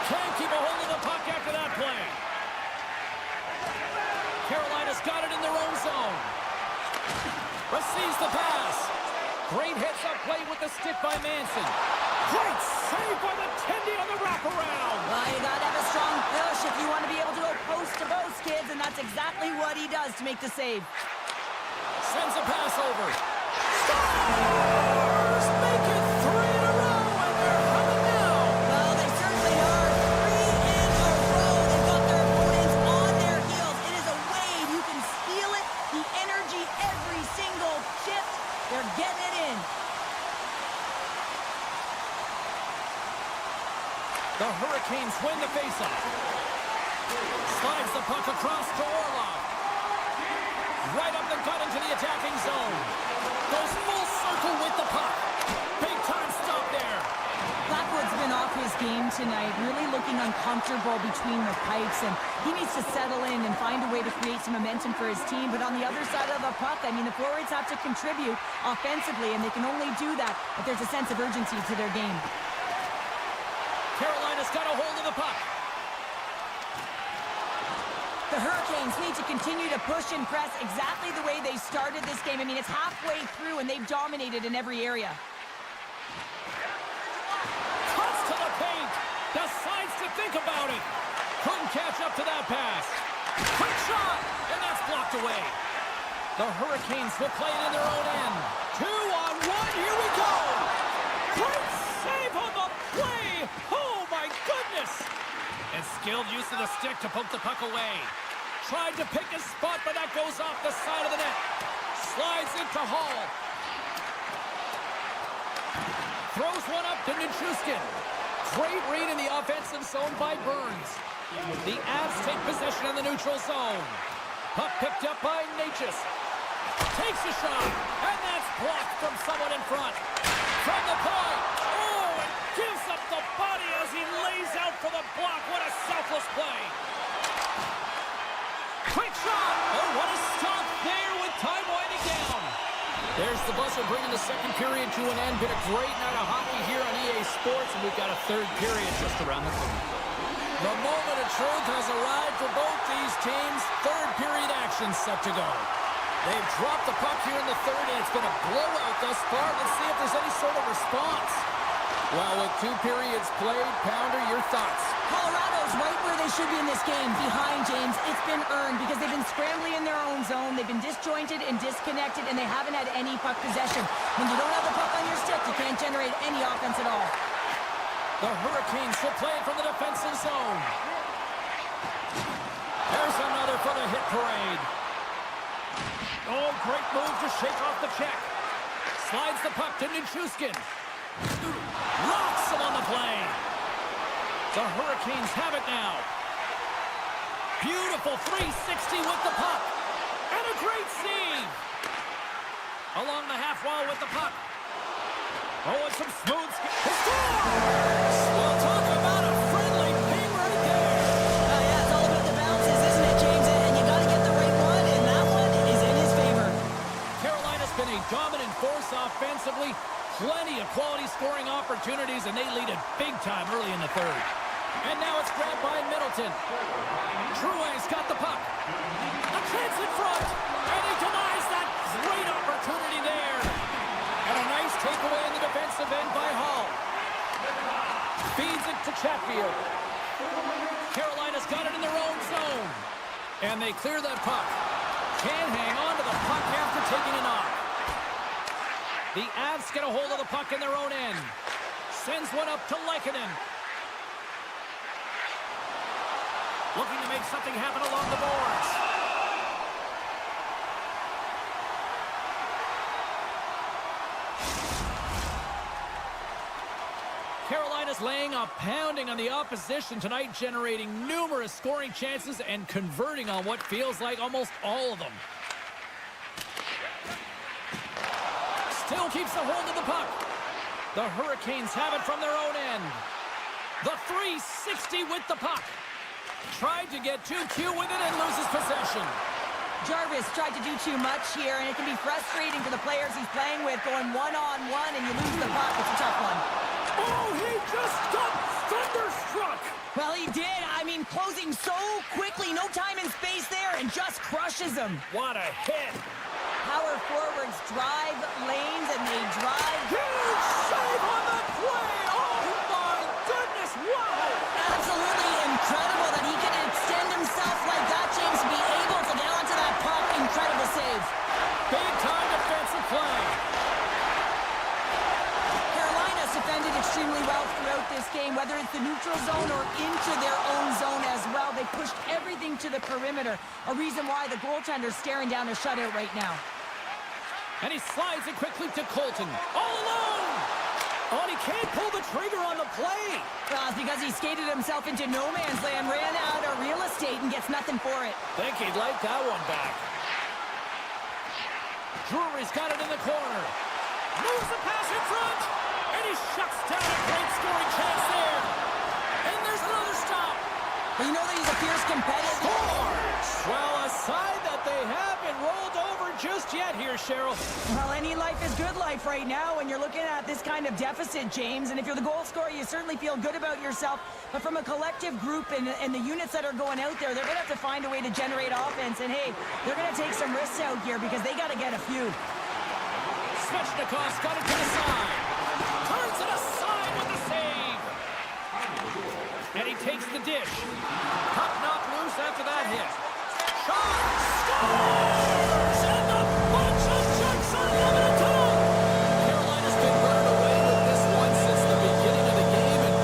Can't keep a hold of the puck after that play. Carolina's got it in their own zone. Receives the pass. Great hits up play with the stick by Manson. Great save by the Tendy on the wraparound. Well, you got to have a strong push if you want to be able to go post to post, kids, and that's exactly what he does to make the save. Sends a pass over. Stars! Make it 3 in a row, and they're coming down. Well, they certainly are. 3 in a row. They've got their opponents on their heels. It is a wave. You can feel it. The energy every single shift. They're getting it in. The Hurricanes win the faceoff. Slides the puck across to Orlov. Right up the gut into the attacking zone. Goes full circle with the puck. Big time stop there. Blackwood's been off his game tonight, really looking uncomfortable between the pipes, and he needs to settle in and find a way to create some momentum for his team. But on the other side of the puck, I mean, the forwards have to contribute offensively, and they can only do that if there's a sense of urgency to their game. Carolina's got a hold of the puck. The Hurricanes need to continue to push and press exactly the way they started this game. I mean, it's halfway through, and they've dominated in every area. Cuts to the paint. Decides to think about it. Couldn't catch up to that pass. Quick shot, and that's blocked away. The Hurricanes will play it in their own end. 2-on-1, here we go. Great save on the play. Oh, my goodness. And skilled use of the stick to poke the puck away. Tried to pick his spot, but that goes off the side of the net. Slides into Hall. Throws one up to Nichushkin. Great read in the offensive zone by Burns. The Avs take possession in the neutral zone. Puck picked up by Natchez. Takes a shot, and that's blocked from someone in front. From the point. Oh, and gives up the body as he lays out for the block. What a selfless play. Quick shot. Oh, what a stop there with time winding down. There's the buzzer bringing the second period to an end. Been a great night of hockey here on EA Sports, and we've got a third period just around the corner. The moment of truth has arrived for both these teams. Third period action set to go. They've dropped the puck here in the third, and it's been a blowout thus far. Let's see if there's any sort of response. Well, with 2 periods played, Pounder, your thoughts? Colorado's right where they should be in this game, behind James. It's been earned because they've been scrambling in their own zone. They've been disjointed and disconnected, and they haven't had any puck possession. When you don't have the puck on your stick, you can't generate any offense at all. The Hurricanes will play from the defensive zone. There's another for the hit parade. Oh, great move to shake off the check. Slides the puck to Nichushkin. Locks him on the play. The Hurricanes have it now. Beautiful 360 with the puck. And a great save. Along the half wall with the puck. Oh, and some smooth... Well, talk about a friendly game right there. Yeah, it's all about the bounces, isn't it, James? And you got to get the right one, and that one is in his favor. Carolina's been a dominant force offensively. Plenty of quality scoring opportunities, and they lead it big time early in the third. And now it's grabbed by Middleton. Drouin's got the puck. A chance in front, and he denies that great opportunity there. And a nice takeaway in the defensive end by Hall. Feeds it to Chatfield. Carolina's got it in their own zone. And they clear that puck. Can't hang on to the puck after taking a knock. The Avs get a hold of the puck in their own end. Sends one up to Lehkonen. Looking to make something happen along the boards. Carolina's laying a pounding on the opposition tonight, generating numerous scoring chances and converting on what feels like almost all of them. Still keeps a hold of the puck. The Hurricanes have it from their own end. The 360 with the puck. Tried to get too cute with it and loses possession. Jarvis tried to do too much here, and it can be frustrating for the players he's playing with, going one-on-one, and you lose the puck. It's a tough one. Oh, he just got thunderstruck. Well, he did. I mean, closing so quickly, no time and space there, and just crushes him. What a hit. Power forwards drive lanes, and they drive. Huge save on the play. Oh, my goodness. Wow. Absolutely incredible that he can extend himself like that, James, to be able to get onto that puck. Incredible save. Big-time defensive play. Carolina's defended extremely well throughout this game, whether it's the neutral zone or into their own zone as well. They pushed everything to the perimeter, a reason why the goaltender's staring down a shutout right now. And he slides it quickly to Colton. All alone! Oh, and he can't pull the trigger on the play. Well, it's because he skated himself into no man's land, ran out of real estate, and gets nothing for it. Think he'd like that one back. Drury's got it in the corner. Moves the pass in front. And he shuts down a great scoring chance there. And there's another stop. Well, you know that he's a fierce competitor. Scores! Well, a sign that they have been rolled over just yet here, Cheryl. Well, any life is good life right now when you're looking at this kind of deficit, James. And if you're the goal scorer, you certainly feel good about yourself. But from a collective group and the units that are going out there, they're going to have to find a way to generate offense. And, hey, they're going to take some risks out here because they got to get a few. Svechnikov's got it to the side. Turns it aside with the save. And he takes the dish. Puck knocked loose after that hit. Shot! Scores! And the bunch of Jets are 11-2! Carolina's been running away with this one since the beginning of the game, and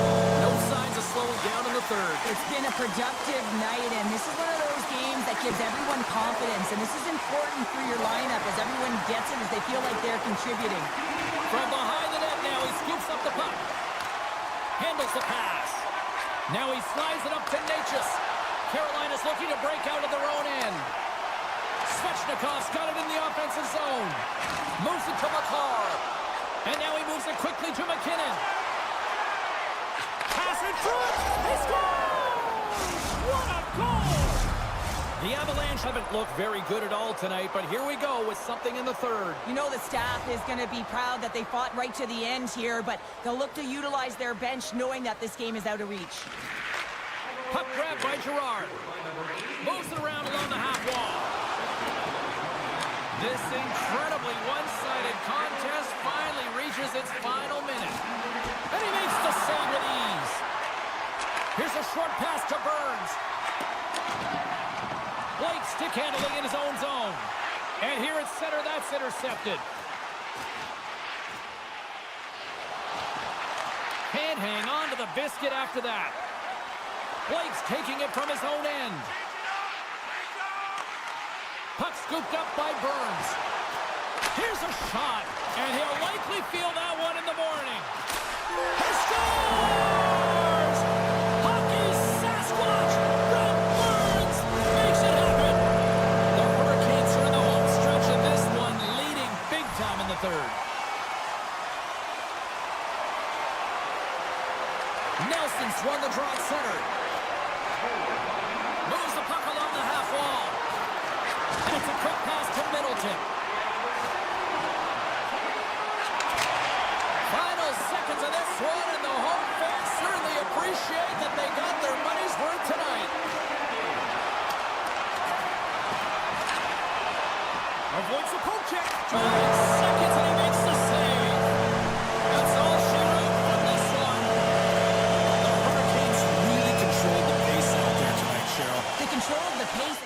no signs of slowing down in the third. It's been a productive night, and this is one of those games that gives everyone confidence. And this is important for your lineup as everyone gets it, as they feel like they're contributing. From behind the net now, he scoops up the puck. Handles the pass. Now he slides it up to Natchez. Carolina's looking to break out of their own end. Svechnikov's got it in the offensive zone. Moves it to McCarr. And now he moves it quickly to McKinnon. Pass in front. He scores! What a goal! The Avalanche haven't looked very good at all tonight, but here we go with something in the third. You know the staff is going to be proud that they fought right to the end here, but they'll look to utilize their bench knowing that this game is out of reach. Puck grabbed by Girard. Moves it around along the half wall. This incredibly one-sided contest finally reaches its final minute. And he makes the save with ease. Here's a short pass to Burns. Blake stick handling in his own zone. And here at center, that's intercepted. Can't hang on to the biscuit after that. Blake's taking it from his own end. Puck scooped up by Burns. Here's a shot, and he'll likely feel that one in the morning. He scores! Hockey's Sasquatch! Brent Burns makes it happen. The Hurricanes are in the home stretch of this one, leading big time in the third. Nelson swung the draw at center. Moves the puck along the half wall. And it's a quick pass to Middleton. Final seconds of this one, and the home fans certainly appreciate that they got their money's worth tonight. Avoids the poke check. 5 seconds, and he makes the save. That's all she wrote from this one. The Hurricanes really controlled the pace out there tonight, Cheryl. They controlled the pace.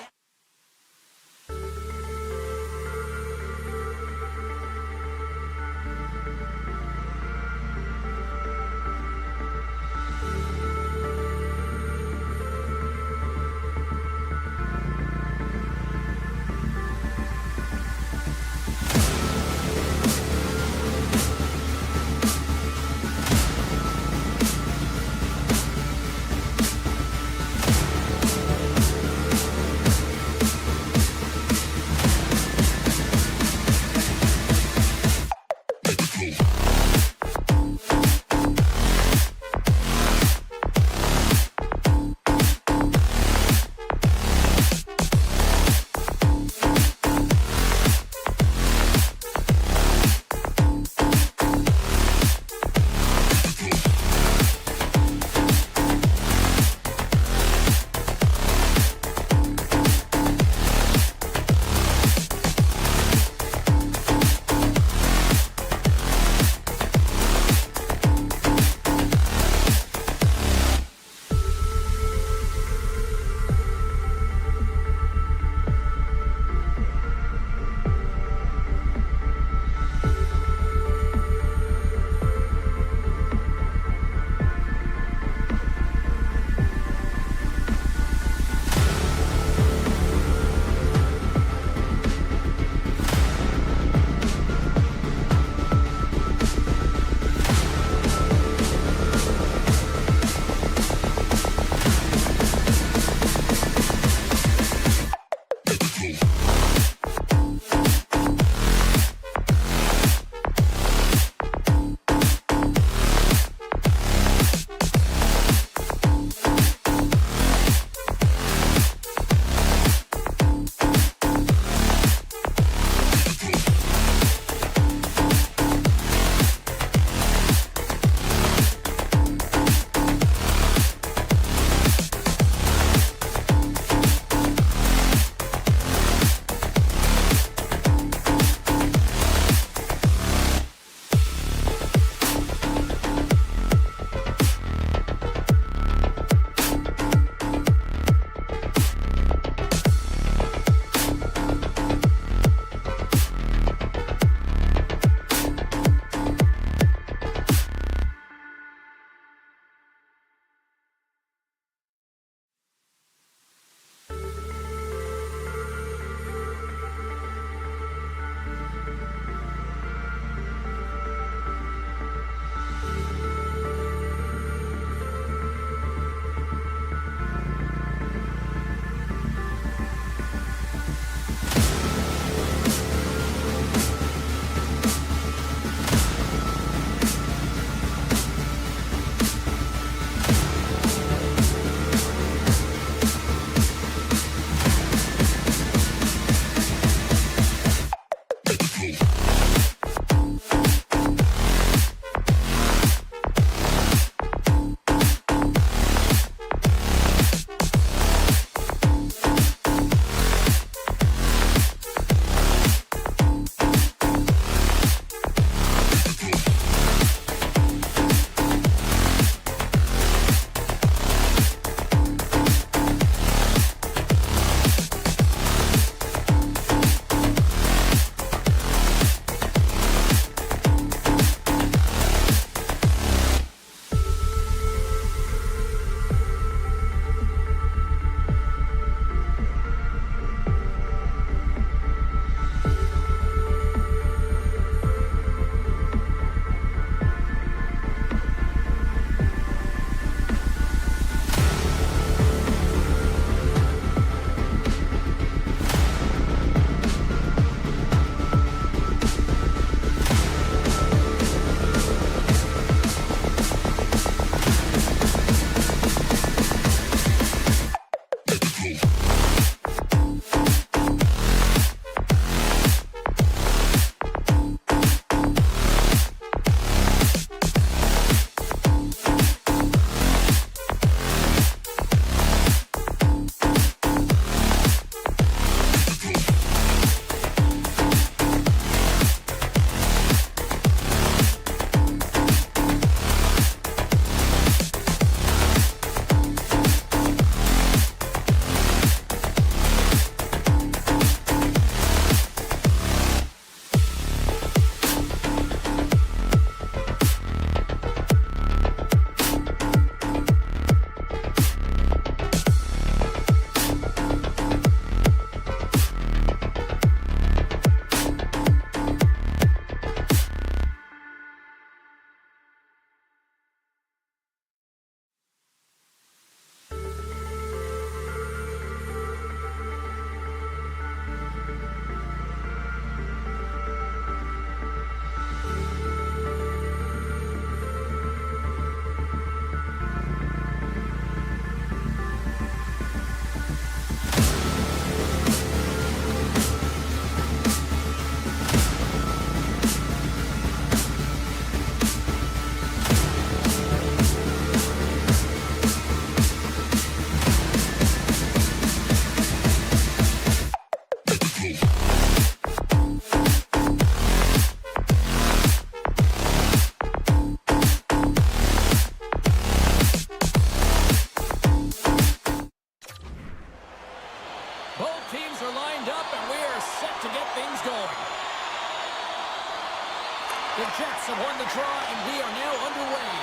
Jets have won the draw, and we are now underway.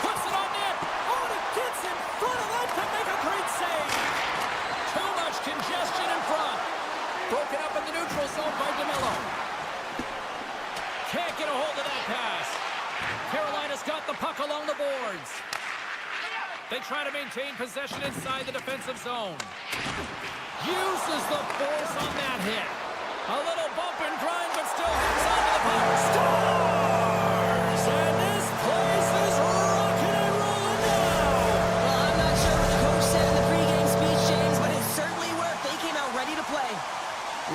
Puts it on net. Oh, and it gets in front of that to make a great save. Too much congestion in front. Broken up in the neutral zone by DeMello. Can't get a hold of that pass. Carolina's got the puck along the boards. They try to maintain possession inside the defensive zone. Uses the force on that hit. A little bump and grind, but still hangs on to the puck. Scores! And this place is rocking and rolling now. Well, I'm not sure what the coach said in the pregame speech, James, but it certainly worked. They came out ready to play.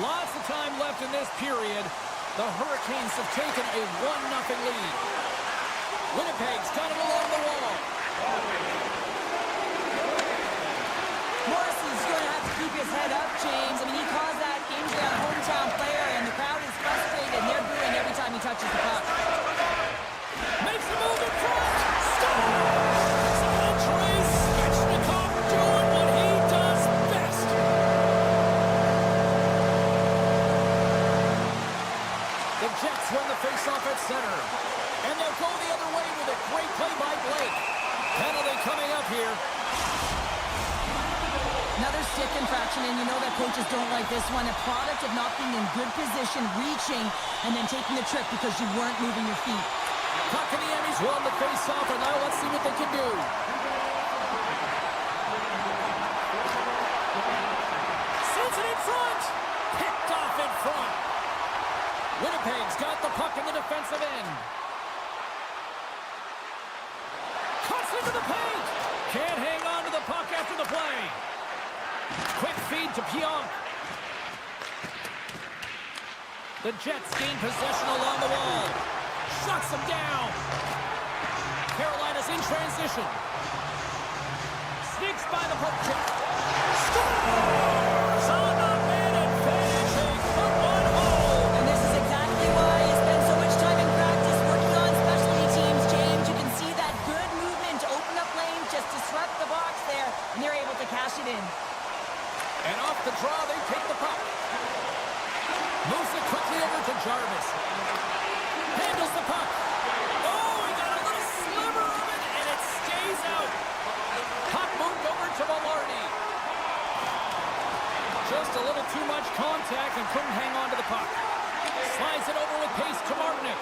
Lots of time left in this period. The Hurricanes have taken a 1-0 lead. Winnipeg's got it along the wall. Morrison's going to have to keep his head up, James. I mean, he caused that injury on a hometown player, and the crowd is frustrated, and they're booing every time he touches the puck. Makes a move in front. Scores! Andre Svechnikov doing what he does best. The Jets win the faceoff at center. And they'll go the other way with a great play by Blake. Penalty coming up here. Another stick infraction, and you know that coaches don't like this one. A product of not being in good position, reaching, and then taking the trick because you weren't moving your feet. Kotkaniemi's won the face-off, and now let's see what they can do. Sends it in front. Picked off in front. Winnipeg's got the puck in the defensive end. Cuts into the paint. Can't hang on to the puck after the play. Quick feed to Pionk. The Jets gain possession along the wall. Shuts them down. Carolina's in transition. Sneaks by the poke check. Scores on the man finishing from one hole. And this is exactly why he spent so much time in practice working on specialty teams, James. You can see that good movement to open up lanes, just disrupt the box there, and they're able to cash it in. And off the draw, they take the puck. Moves it quickly over to Jarvis. Handles the puck. Oh, he got a little sliver of it, and it stays out. Puck moved over to Velarde. Just a little too much contact and couldn't hang on to the puck. Slides it over with pace to Martinic.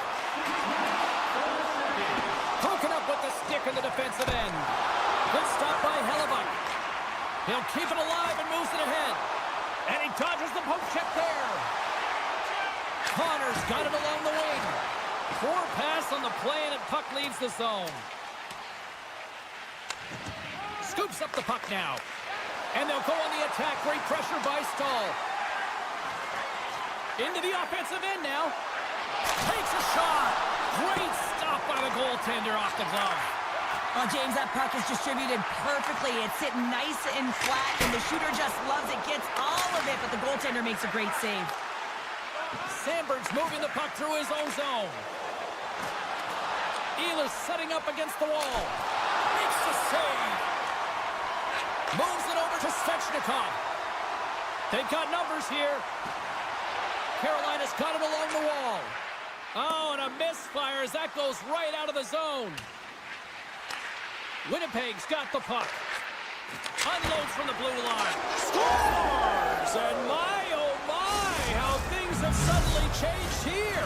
Broken up with the stick in the defensive end. Good stop by Hellebuck. He'll keep it alive and moves it ahead. And he dodges the poke check there. Connor's got it along the wing. Poor pass on the play, and puck leaves the zone. Scoops up the puck now. And they'll go on the attack. Great pressure by Stahl. Into the offensive end now. Takes a shot. Great stop by the goaltender off the glove. Well, James, that puck is distributed perfectly. It's sitting nice and flat, and the shooter just loves it, gets all of it, but the goaltender makes a great save. Sandberg's moving the puck through his own zone. Ehlers setting up against the wall. Makes the save. Moves it over to Svechnikov. They've got numbers here. Carolina's got it along the wall. Oh, and a misfire as that goes right out of the zone. Winnipeg's got the puck. Unloads from the blue line. Scores! And my, oh my, how things have suddenly changed here.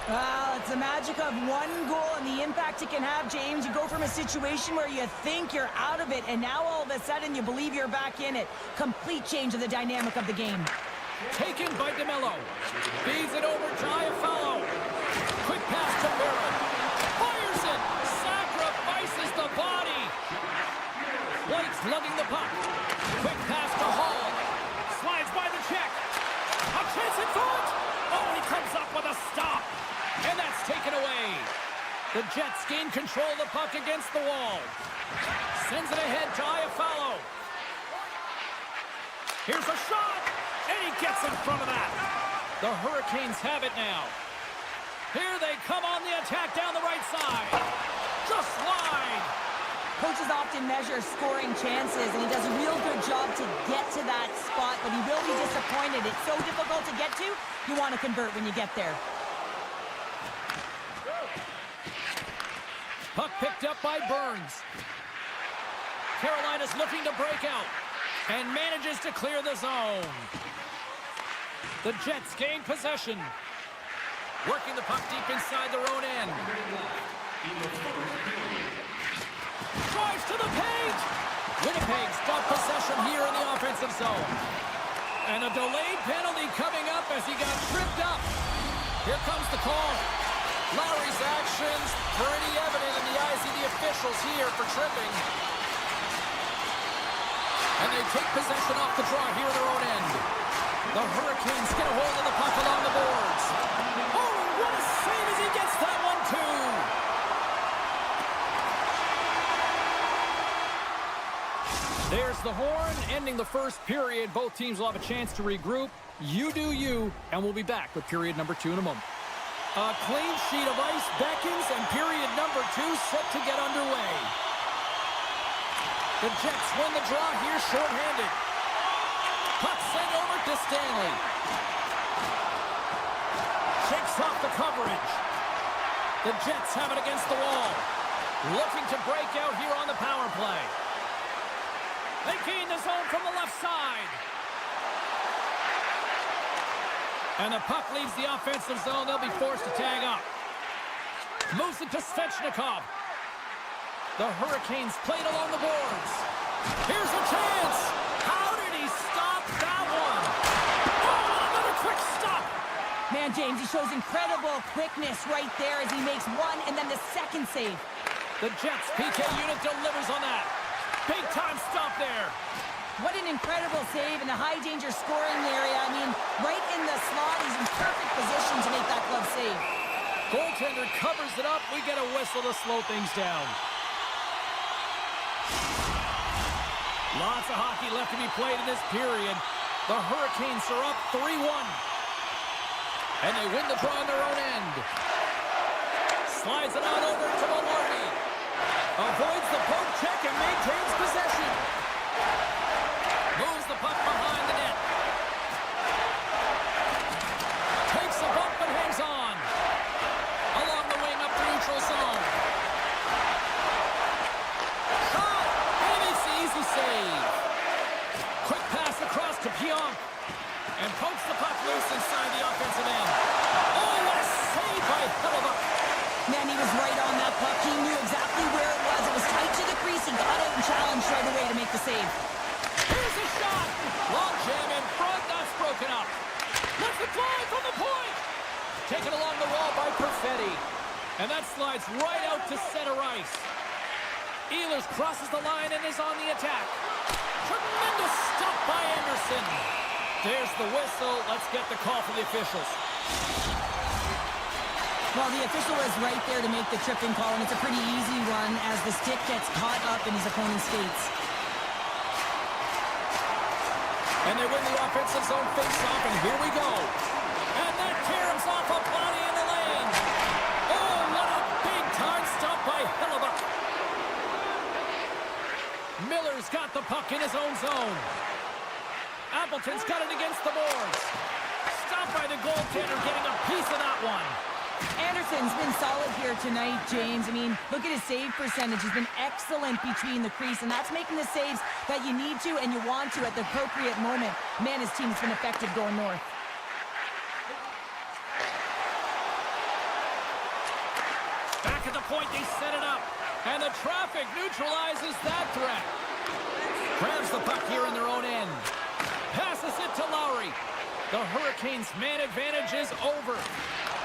Well, it's the magic of one goal and the impact it can have, James. You go from a situation where you think you're out of it, and now all of a sudden you believe you're back in it. Complete change of the dynamic of the game. Taken by DeMello. Feeds it over to Iafallo. Quick pass to Barrett. Fires it. Sacrifices the body. Blake's lugging the puck. Quick pass to Hall. Slides by the check. A chance in front. Oh, he comes up with a stop. And that's taken away. The Jets gain control of the puck against the wall. Sends it ahead to Iafallo. Here's a shot. And he gets in front of that. The Hurricanes have it now. Here they come on the attack down the right side. Just wide. Coaches often measure scoring chances, and he does a real good job to get to that spot, but he will be disappointed. It's so difficult to get to, you want to convert when you get there. picked up by Burns. Carolina's looking to break out and manages to clear the zone. The Jets gain possession. Working the puck deep inside their own end. Drives to the paint. Winnipeg's got possession here in the offensive zone. And a delayed penalty coming up as he got tripped up. Here comes the call. Lowry's actions pretty evident in the eyes of the officials here for tripping. And they take possession off the draw here in their own end. The Hurricanes get a hold of the puck along the boards. Oh, what a save as he gets that one too. There's the horn, ending the first period. Both teams will have a chance to regroup. You do you, and we'll be back with period number 2 in a moment. A clean sheet of ice beckons, and period number 2 set to get underway. The Jets win the draw here shorthanded. Puck sent over to Stanley. Shakes off the coverage. The Jets have it against the wall. Looking to break out here on the power play. They gain the zone from the left side. And the puck leaves the offensive zone. They'll be forced to tag up. Moves it to Svechnikov. The Hurricanes played along the boards. Here's a chance. How did he stop that one? Oh, another quick stop. Man, James, he shows incredible quickness right there as he makes one and then the second save. The Jets PK unit delivers on that. Big time stop there. What an incredible save in the high danger scoring area. I mean, right in the slot, he's in perfect position to make that glove save. Goaltender covers it up. We get a whistle to slow things down. Lots of hockey left to be played in this period. The Hurricanes are up 3-1. And they win the draw on their own end. Slides it on over to Maloney. Avoids the poke check and maintains possession. Moves the puck behind the net. Takes a bump and hangs on. Along the wing up to neutral zone. Shot! And it's the easy save. Quick pass across to Pionk. And pokes the puck loose inside the offensive end. Oh, what a save by Hellebuyck. Man, he was right on that puck. He knew exactly where it was. It was tight to the crease. He got out and challenged right away to make the save. Here's a shot. Long jam in front. That's broken up. Let's the drive from the point. Taken along the wall by Perfetti. And that slides right out to center ice. Ehlers crosses the line and is on the attack. Tremendous stop by Anderson. There's the whistle. Let's get the call from the officials. Well, the official was right there to make the tripping call, and it's a pretty easy one as the stick gets caught up in his opponent's skates. And they win the offensive zone face-off, and here we go. And that tears off a body in the lane. Oh, what a big-time stop by Hellebuyck. Miller's got the puck in his own zone. Appleton's got it against the boards. Stopped by the goaltender, getting a piece of that one. Anderson's been solid here tonight, James. I mean, look at his save percentage. He's been excellent between the crease, and that's making the saves that you need to and you want to at the appropriate moment. Man, his team's been effective going north. Back at the point, they set it up. And the traffic neutralizes that threat. Grabs the puck here in their own end. Passes it to Lowry. The Hurricanes' man advantage is over.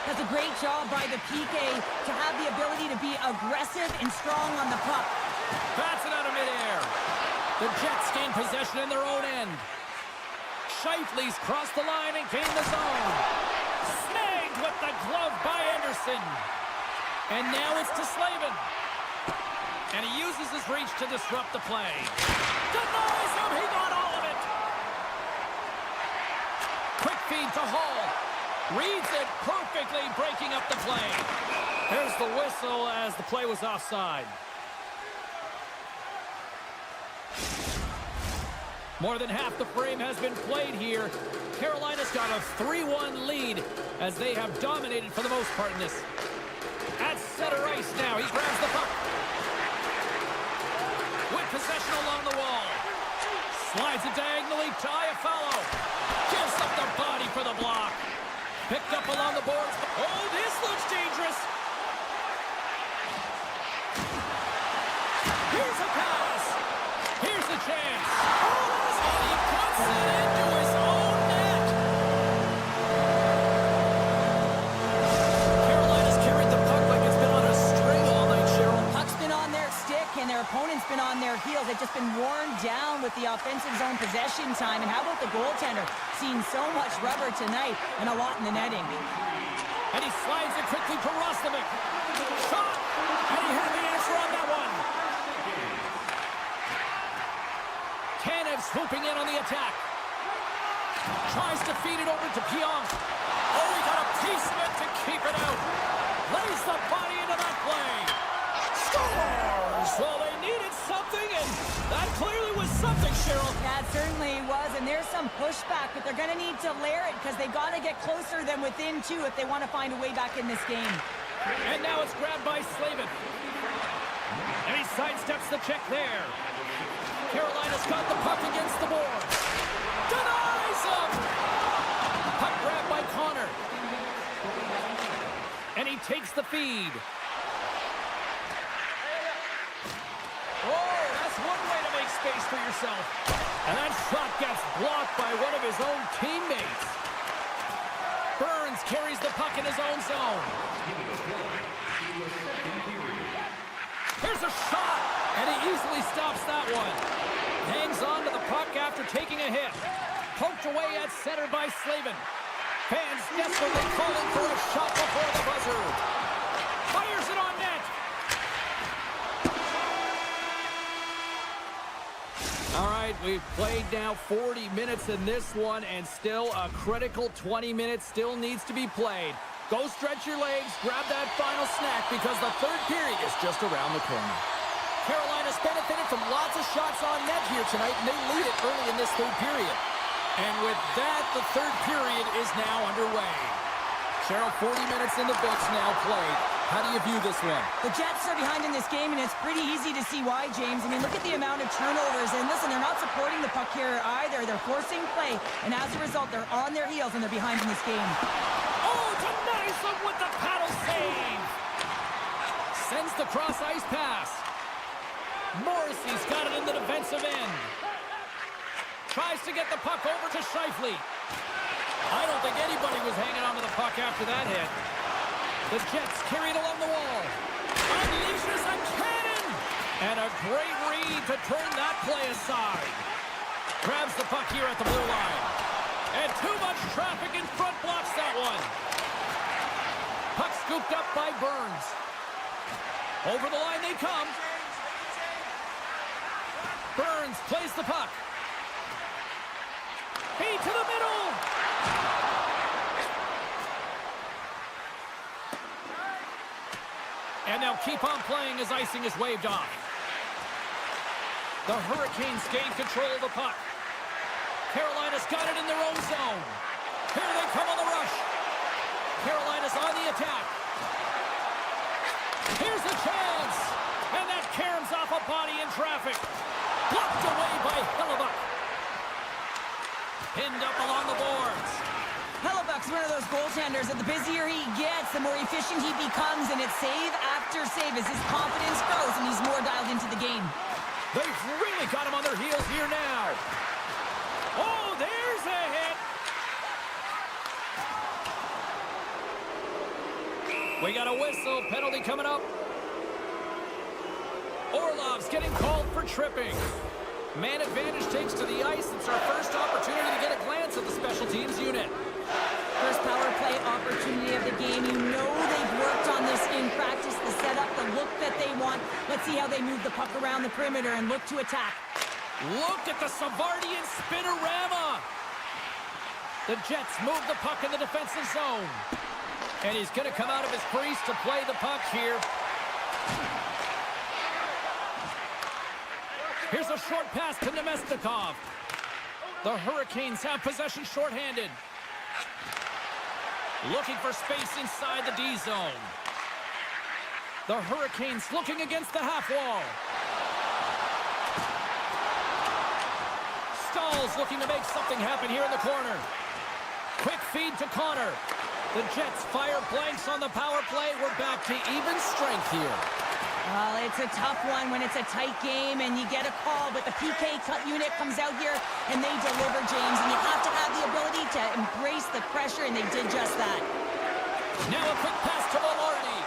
That's a great job by the PK to have the ability to be aggressive and strong on the puck. Bats it out of midair. The Jets gain possession in their own end. Scheifele's crossed the line and gained the zone. Snagged with the glove by Anderson. And now it's to Slavin. And he uses his reach to disrupt the play. Denies him. He got all of it. Quick feed to Hall. Reads it perfectly, breaking up the play. There's the whistle as the play was offside. More than half the frame has been played here. Carolina's got a 3-1 lead as they have dominated for the most part in this. At center ice now, he grabs the puck. With possession along the wall. Slides it diagonally to Iafallo. Gives up the body for the block. Picked up along the boards. Oh, this looks dangerous. Here's a pass. Here's a chance. Oh, he puts it into his own net. Carolina's carried the puck like it's been on a string all night, Cheryl. Puck's been on their stick, and their opponent's been on their heels. They've just been worn down with the offensive zone possession time. And how about the goaltender? Seen so much rubber tonight and a lot in the netting. And he slides it quickly to Rostovic. Shot! And he had the answer on that one. Tanev swooping in on the attack. Tries to feed it over to Pionk. Oh, he got a piece of it to keep it out. Lays the body into that play. Scores! Well, they needed something, and that clearly was something, Cheryl. That certainly was, and there's some pushback, but they're going to need to layer it because they've got to get closer than within two if they want to find a way back in this game. And now it's grabbed by Slavin. And he sidesteps the check there. Carolina's got the puck against the boards. Denies him! Puck grabbed by Connor. And he takes the feed. Oh, that's one way to make space for yourself. And that shot gets blocked by one of his own teammates. Burns carries the puck in his own zone. Here's a shot, and he easily stops that one. Hangs on to the puck after taking a hit. Poked away at center by Slavin. Fans desperately calling for a shot before the buzzer. Fires it on net. All right, we've played now 40 minutes in this one, and still a critical 20 minutes still needs to be played. Go stretch your legs, grab that final snack, because the third period is just around the corner. Carolina's benefited from lots of shots on net here tonight, and they lead it early in this third period. And with that, the third period is now underway. Cheryl, 40 minutes in the books now played. How do you view this one? The Jets are behind in this game, and it's pretty easy to see why, James. I mean, look at the amount of turnovers. And listen, they're not supporting the puck here either. They're forcing play, and as a result, they're on their heels, and they're behind in this game. Oh, denies them with the paddle save. Sends the cross-ice pass. Morrissey's got it in the defensive end. Tries to get the puck over to Scheifele. I don't think anybody was hanging on to the puck after that hit. The Jets carry it along the wall. Unleashes a cannon! And a great read to turn that play aside. Grabs the puck here at the blue line. And too much traffic in front blocks that one. Puck scooped up by Burns. Over the line they come. Burns plays the puck. Feed to the middle. And they'll keep on playing as icing is waved off. The Hurricanes gain control of the puck. Carolina's got it in their own zone. Here they come on the rush. Carolina's on the attack. Here's a chance. And that caroms off a body in traffic. Blocked away by Hellebuyck. Pinned up along the boards. Hellebuyck's one of those goaltenders that the busier he gets, the more efficient he becomes, and it's save after save as his confidence grows and he's more dialed into the game. They've really got him on their heels here now. Oh, there's a hit. We got a whistle. Penalty coming up. Orlov's getting called for tripping. Man advantage takes to the ice. It's our first opportunity to get a glance at the special teams unit. First power play opportunity of the game. You know they've worked on this in practice, the setup, the look that they want. Let's see how they move the puck around the perimeter and look to attack. Look at the Savardian spinorama. The Jets move the puck in the defensive zone. And he's going to come out of his crease to play the puck here. Here's a short pass to Nemestikov. The Hurricanes have possession shorthanded. Looking for space inside the D zone. The Hurricanes looking against the half wall. Stahl's looking to make something happen here in the corner. Quick feed to Connor. The Jets fire blanks on the power play. We're back to even strength here. Well, it's a tough one when it's a tight game and you get a call, but the PK cut unit comes out here and they deliver, James, and you have to have the ability to embrace the pressure, and they did just that. Now a quick pass to Velarde.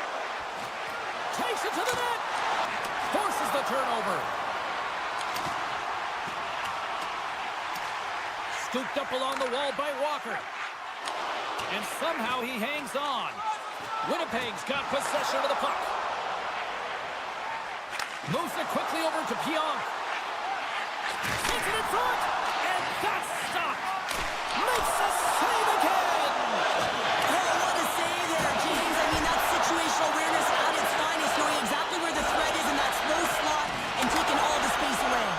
Takes it to the net. Forces the turnover. Scooped up along the wall by Walker. And somehow he hangs on. Winnipeg's got possession of the puck. Moves it quickly over to Pionk. Sends it in front. And that's stopped. Makes a save again. Oh, what a save there, James. I mean, that's situational awareness at its finest, knowing exactly where the threat is in that slow slot and taking all the space away.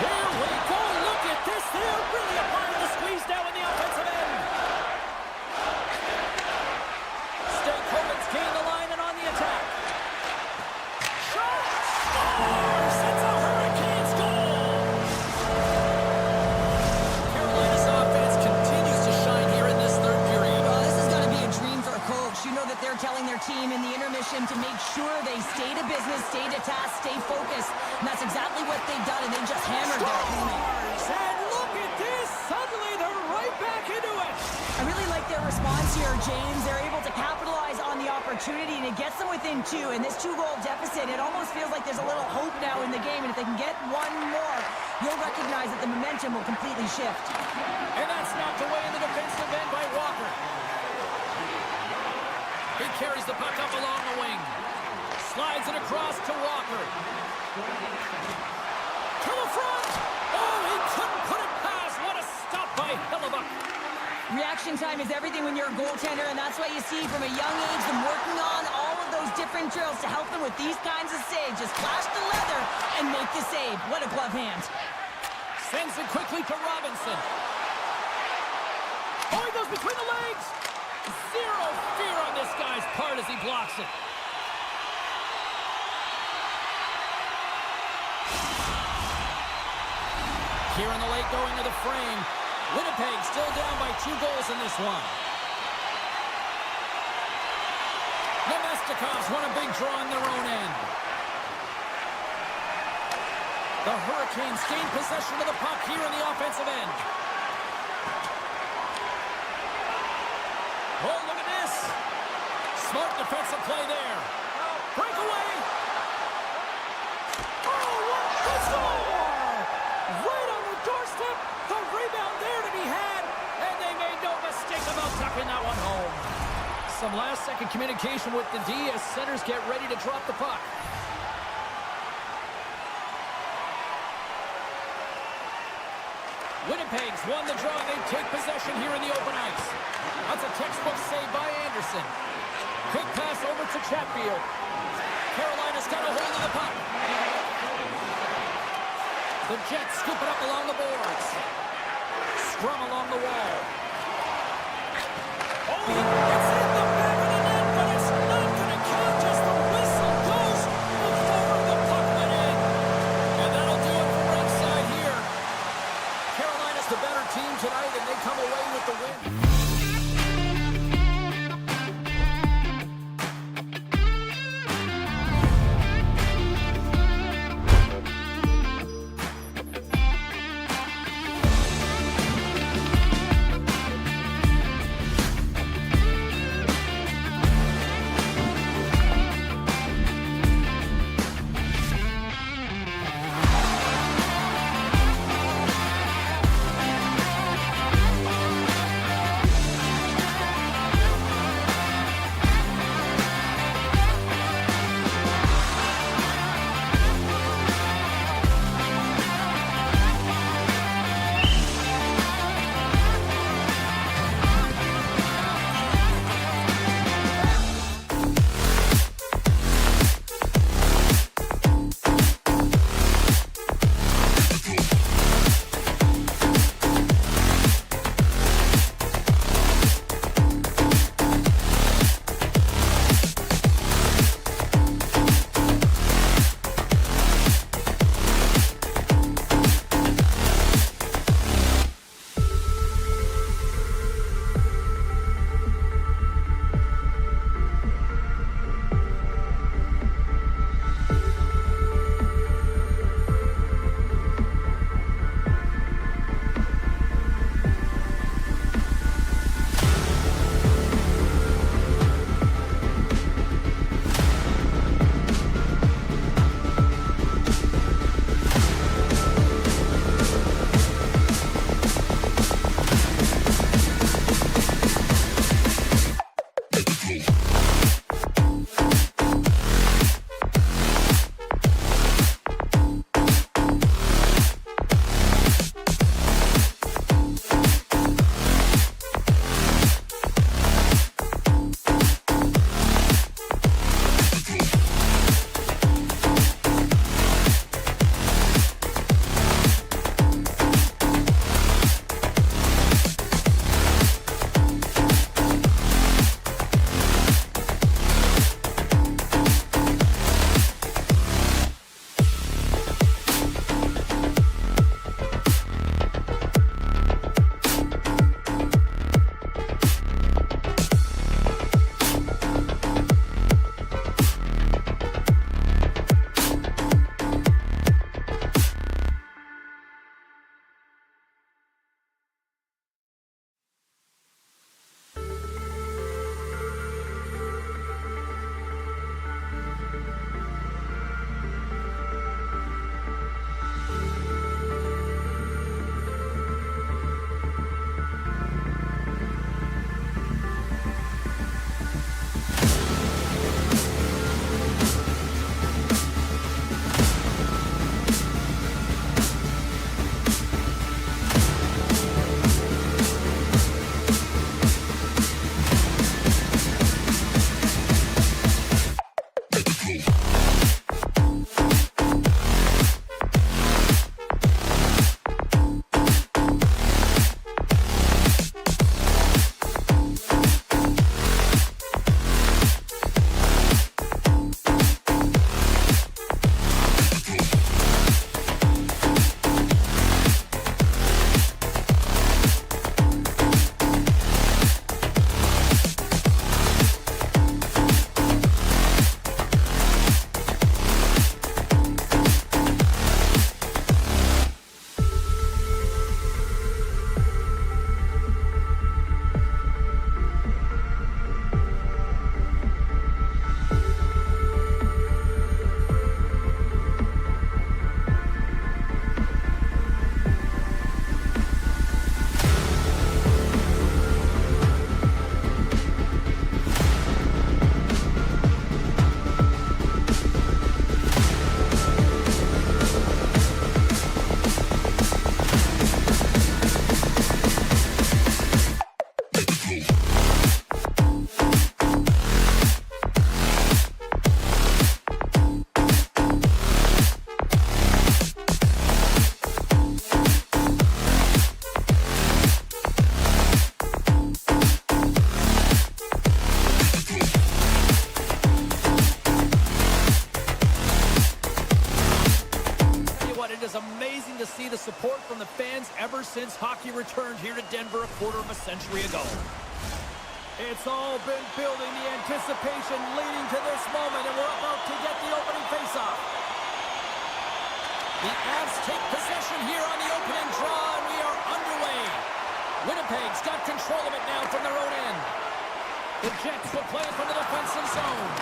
Here we go. Look at this. They're really applying the squeeze now in the offensive end. Coleman's gained the line and on the attack. Shot! Scores! It's a Hurricanes goal! Carolina's offense continues to shine here in this third period. Well, this is going to be a dream for a coach. You know that they're telling their team in the intermission to make sure they stay to business, stay to task, stay focused. And that's exactly what they've done, and they just hammered their opponent. And look at this! Suddenly they're right back into it! I really like their response here, James. They're able to capitalize on the opportunity, and it gets them within two. And this two-goal deficit, it almost feels like there's a little hope now in the game. And if they can get one more, you'll recognize that the momentum will completely shift. And that's knocked away in the defensive end by Walker. He carries the puck up along the wing. Slides it across to Walker. To the front! Oh, he couldn't put it past. What a stop by Hellebuyck. Reaction time is everything when you're a goaltender, and that's why you see from a young age them working on all of those different drills to help them with these kinds of saves. Just flash the leather and make the save. What a glove hand. Sends it quickly to Robinson. Oh, he goes between the legs. Zero fear on this guy's part as he blocks it. Here in the late going to the frame. Winnipeg still down by 2 goals in this one. Nemestikov's won a big draw on their own end. The Hurricanes gain possession of the puck here in the offensive end. Oh, look at this. Smart defensive play there. Breakaway. Oh, what a score! Right on the doorstep. The rebound there to be had, and they made no mistake about tucking that one home. Some last-second communication with the D as centers get ready to drop the puck. Winnipeg's won the draw. They take possession here in the open ice. That's a textbook save by Anderson. Quick pass over to Chatfield. Carolina's got a hold of the puck. The Jets scoop it up along the boards. Scrum along the wall. Oh, it's in the back of the net, but it's not going to count. Just the whistle goes before the puck went in. And that'll do it from ringside here. Carolina's the better team tonight, and they come away with the win. see the support from the fans ever since hockey returned here to Denver a quarter of a century ago. It's all been building, the anticipation leading to this moment, and we're about to get the opening faceoff. The Avs take possession here on the opening draw, and we are underway. Winnipeg's got control of it now from their own end. The Jets will play it from the defensive zone.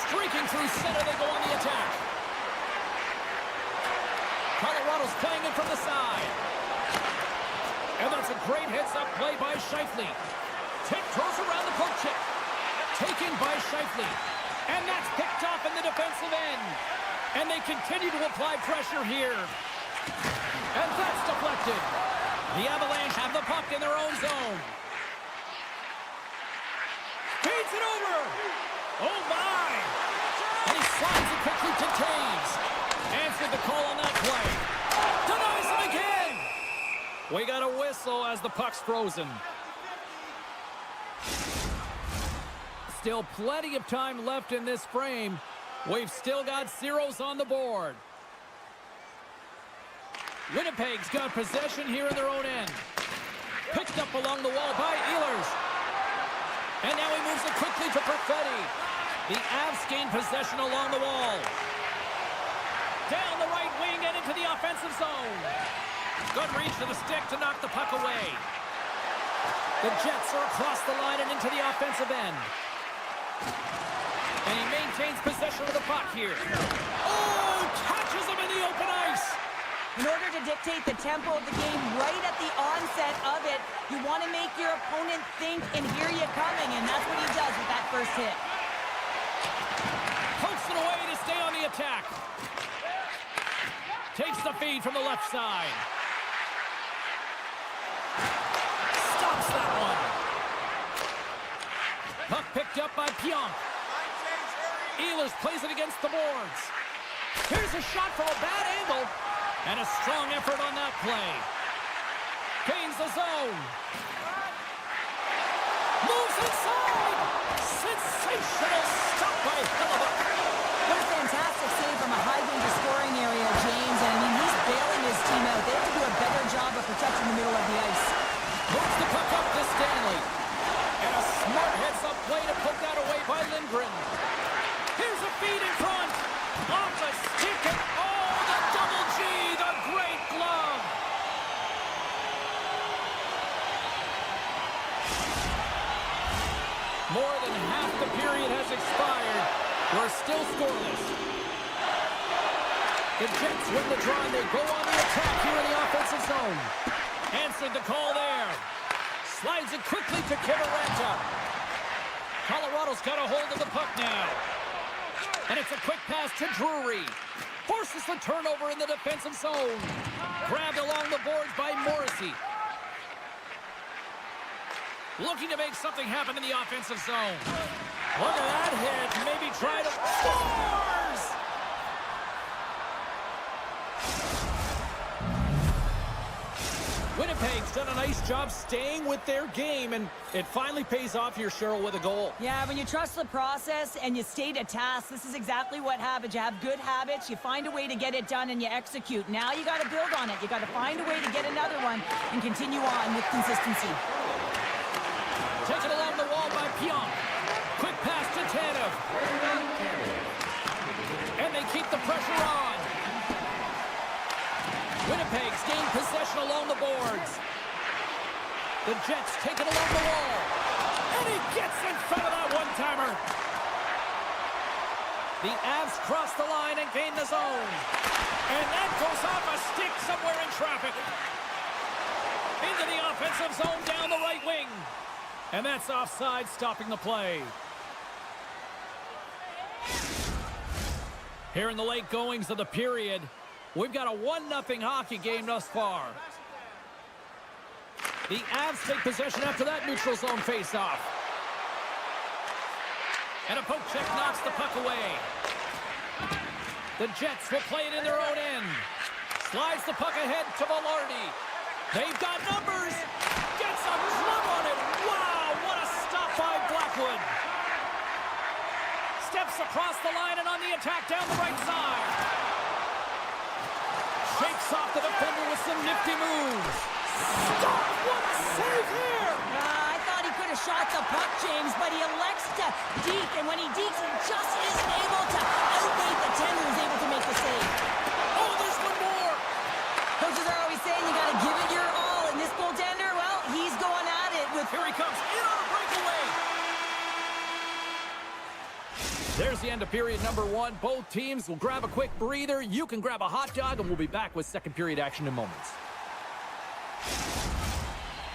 Streaking through center, they go on the attack. Colorado's playing it from the side. And that's a great heads-up play by Scheifele. Tiptoes around the poke check. Taken by Scheifele. And that's picked off in the defensive end. And they continue to apply pressure here. And that's deflected. The Avalanche have the puck in their own zone. Feeds it over. Oh, my. And he slides it quickly to Taves. Answered the call on that play. Denies him again. We got a whistle as the puck's frozen. Still plenty of time left in this frame. We've still got zeros on the board. Winnipeg's got possession here in their own end. Picked up along the wall by Ehlers. And now he moves it quickly to Perfetti. The Avs gain possession along the wall. Down the right wing and into the offensive zone. Good reach to the stick to knock the puck away. The Jets are across the line and into the offensive end. And he maintains possession of the puck here. Oh, catches him in the open ice. In order to dictate the tempo of the game right at the onset of it, you want to make your opponent think and hear you coming, and that's what he does with that first hit. Pokes it away to stay on the attack. Takes the feed from the left side. Stops that one. Puck picked up by Pionk. Ehlers plays it against the boards. Here's a shot from a bad angle. And a strong effort on that play. Gains the zone. Moves inside. Sensational stop by Hellebuyck. What a fantastic save from a high-danger scoring area, James. And I mean, he's bailing his team out. They have to do a better job of protecting the middle of the ice. Moves the puck up to Stanley. And a smart heads-up play to put that away by Lindgren. Here's a feed in front. Off the stick and oh, the double G, the great glove. More than half the period has expired. We're still scoreless. The Jets win the draw and they go on the attack here in the offensive zone. Answered the call there. Slides it quickly to Kiviranta. Colorado's got a hold of the puck now. And it's a quick pass to Drury. Forces the turnover in the defensive zone. Grabbed along the boards by Morrissey. Looking to make something happen in the offensive zone. Look at that hit. Maybe try to... Scores! Winnipeg's done a nice job staying with their game, and it finally pays off here, Cheryl, with a goal. Yeah, when you trust the process and you stay to task, this is exactly what happens. You have good habits, you find a way to get it done, and you execute. Now you got to build on it. You got to find a way to get another one and continue on with consistency. Taken along the wall by Pionk. Quick pass to Tanev. And they keep the pressure on. Winnipeg's gained possession along the boards. The Jets take it along the wall. And he gets in front of that one-timer. The Avs cross the line and gain the zone. And that goes off a stick somewhere in traffic. Into the offensive zone down the right wing. And that's offside, stopping the play. Here in the late goings of the period, we've got a 1-0 hockey game thus far. The Avs take possession after that neutral zone face-off. And a poke check knocks the puck away. The Jets will play it in their own end. Slides the puck ahead to Velarde. They've got numbers. Gets a glove on it. Wow, what a stop by Blackwood. Steps across the line and on the attack down the right side. Shakes off the defender with some nifty moves. Stop! What a save here! I thought he could have shot the puck, James, but he elects to deke, and when he dekes, he just isn't able to outweight the tender who's able to make the save. Oh, there's one more! Coaches are always saying you got to give it your all, and this goaltender, well, he's going at it with... Here he comes, in on a breakaway! There's the end of period number 1. Both teams will grab a quick breather. You can grab a hot dog, and we'll be back with second period action in moments.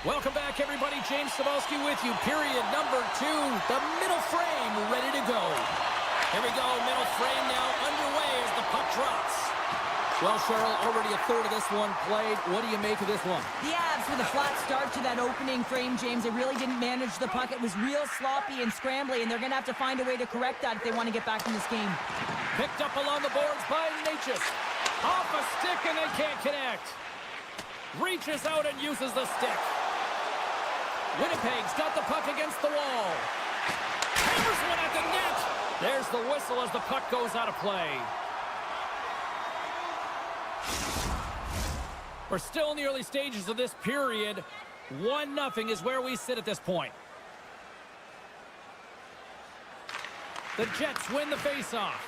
Welcome back, everybody. James Cebulski with you. Period number 2. The middle frame ready to go. Here we go. Middle frame now underway as the puck drops. Well, Cheryl, already a third of this one played. What do you make of this one? The Avs with a flat start to that opening frame, James. They really didn't manage the puck. It was real sloppy and scrambly, and they're going to have to find a way to correct that if they want to get back in this game. Picked up along the boards by Natchez. Off a stick, and they can't connect. Reaches out and uses the stick. Winnipeg's got the puck against the wall. Hammers one at the net. There's the whistle as the puck goes out of play. We're still in the early stages of this period. 1-0 is where we sit at this point. The Jets win the faceoff.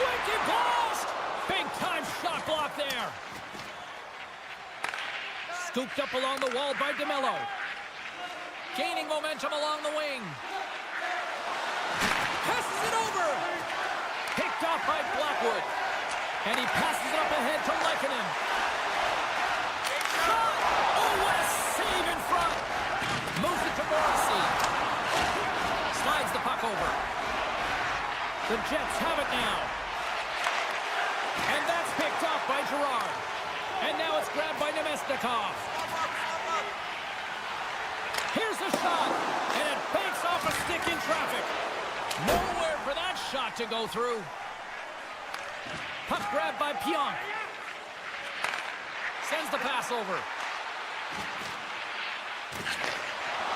Wicked blast! Big time shot block there. Scooped up along the wall by DeMello. Gaining momentum along the wing. Passes it over. Picked off by Blackwood. And he passes it up ahead to Lehkonen. Shot! Oh, what a save in front. Moves it to Morrissey. Slides the puck over. The Jets have it now. And that's picked off by Girard. And now it's grabbed by Nemesnikov. Here's a shot, and it banks off a stick in traffic. Nowhere for that shot to go through. Puck grabbed by Pionk. Sends the pass over.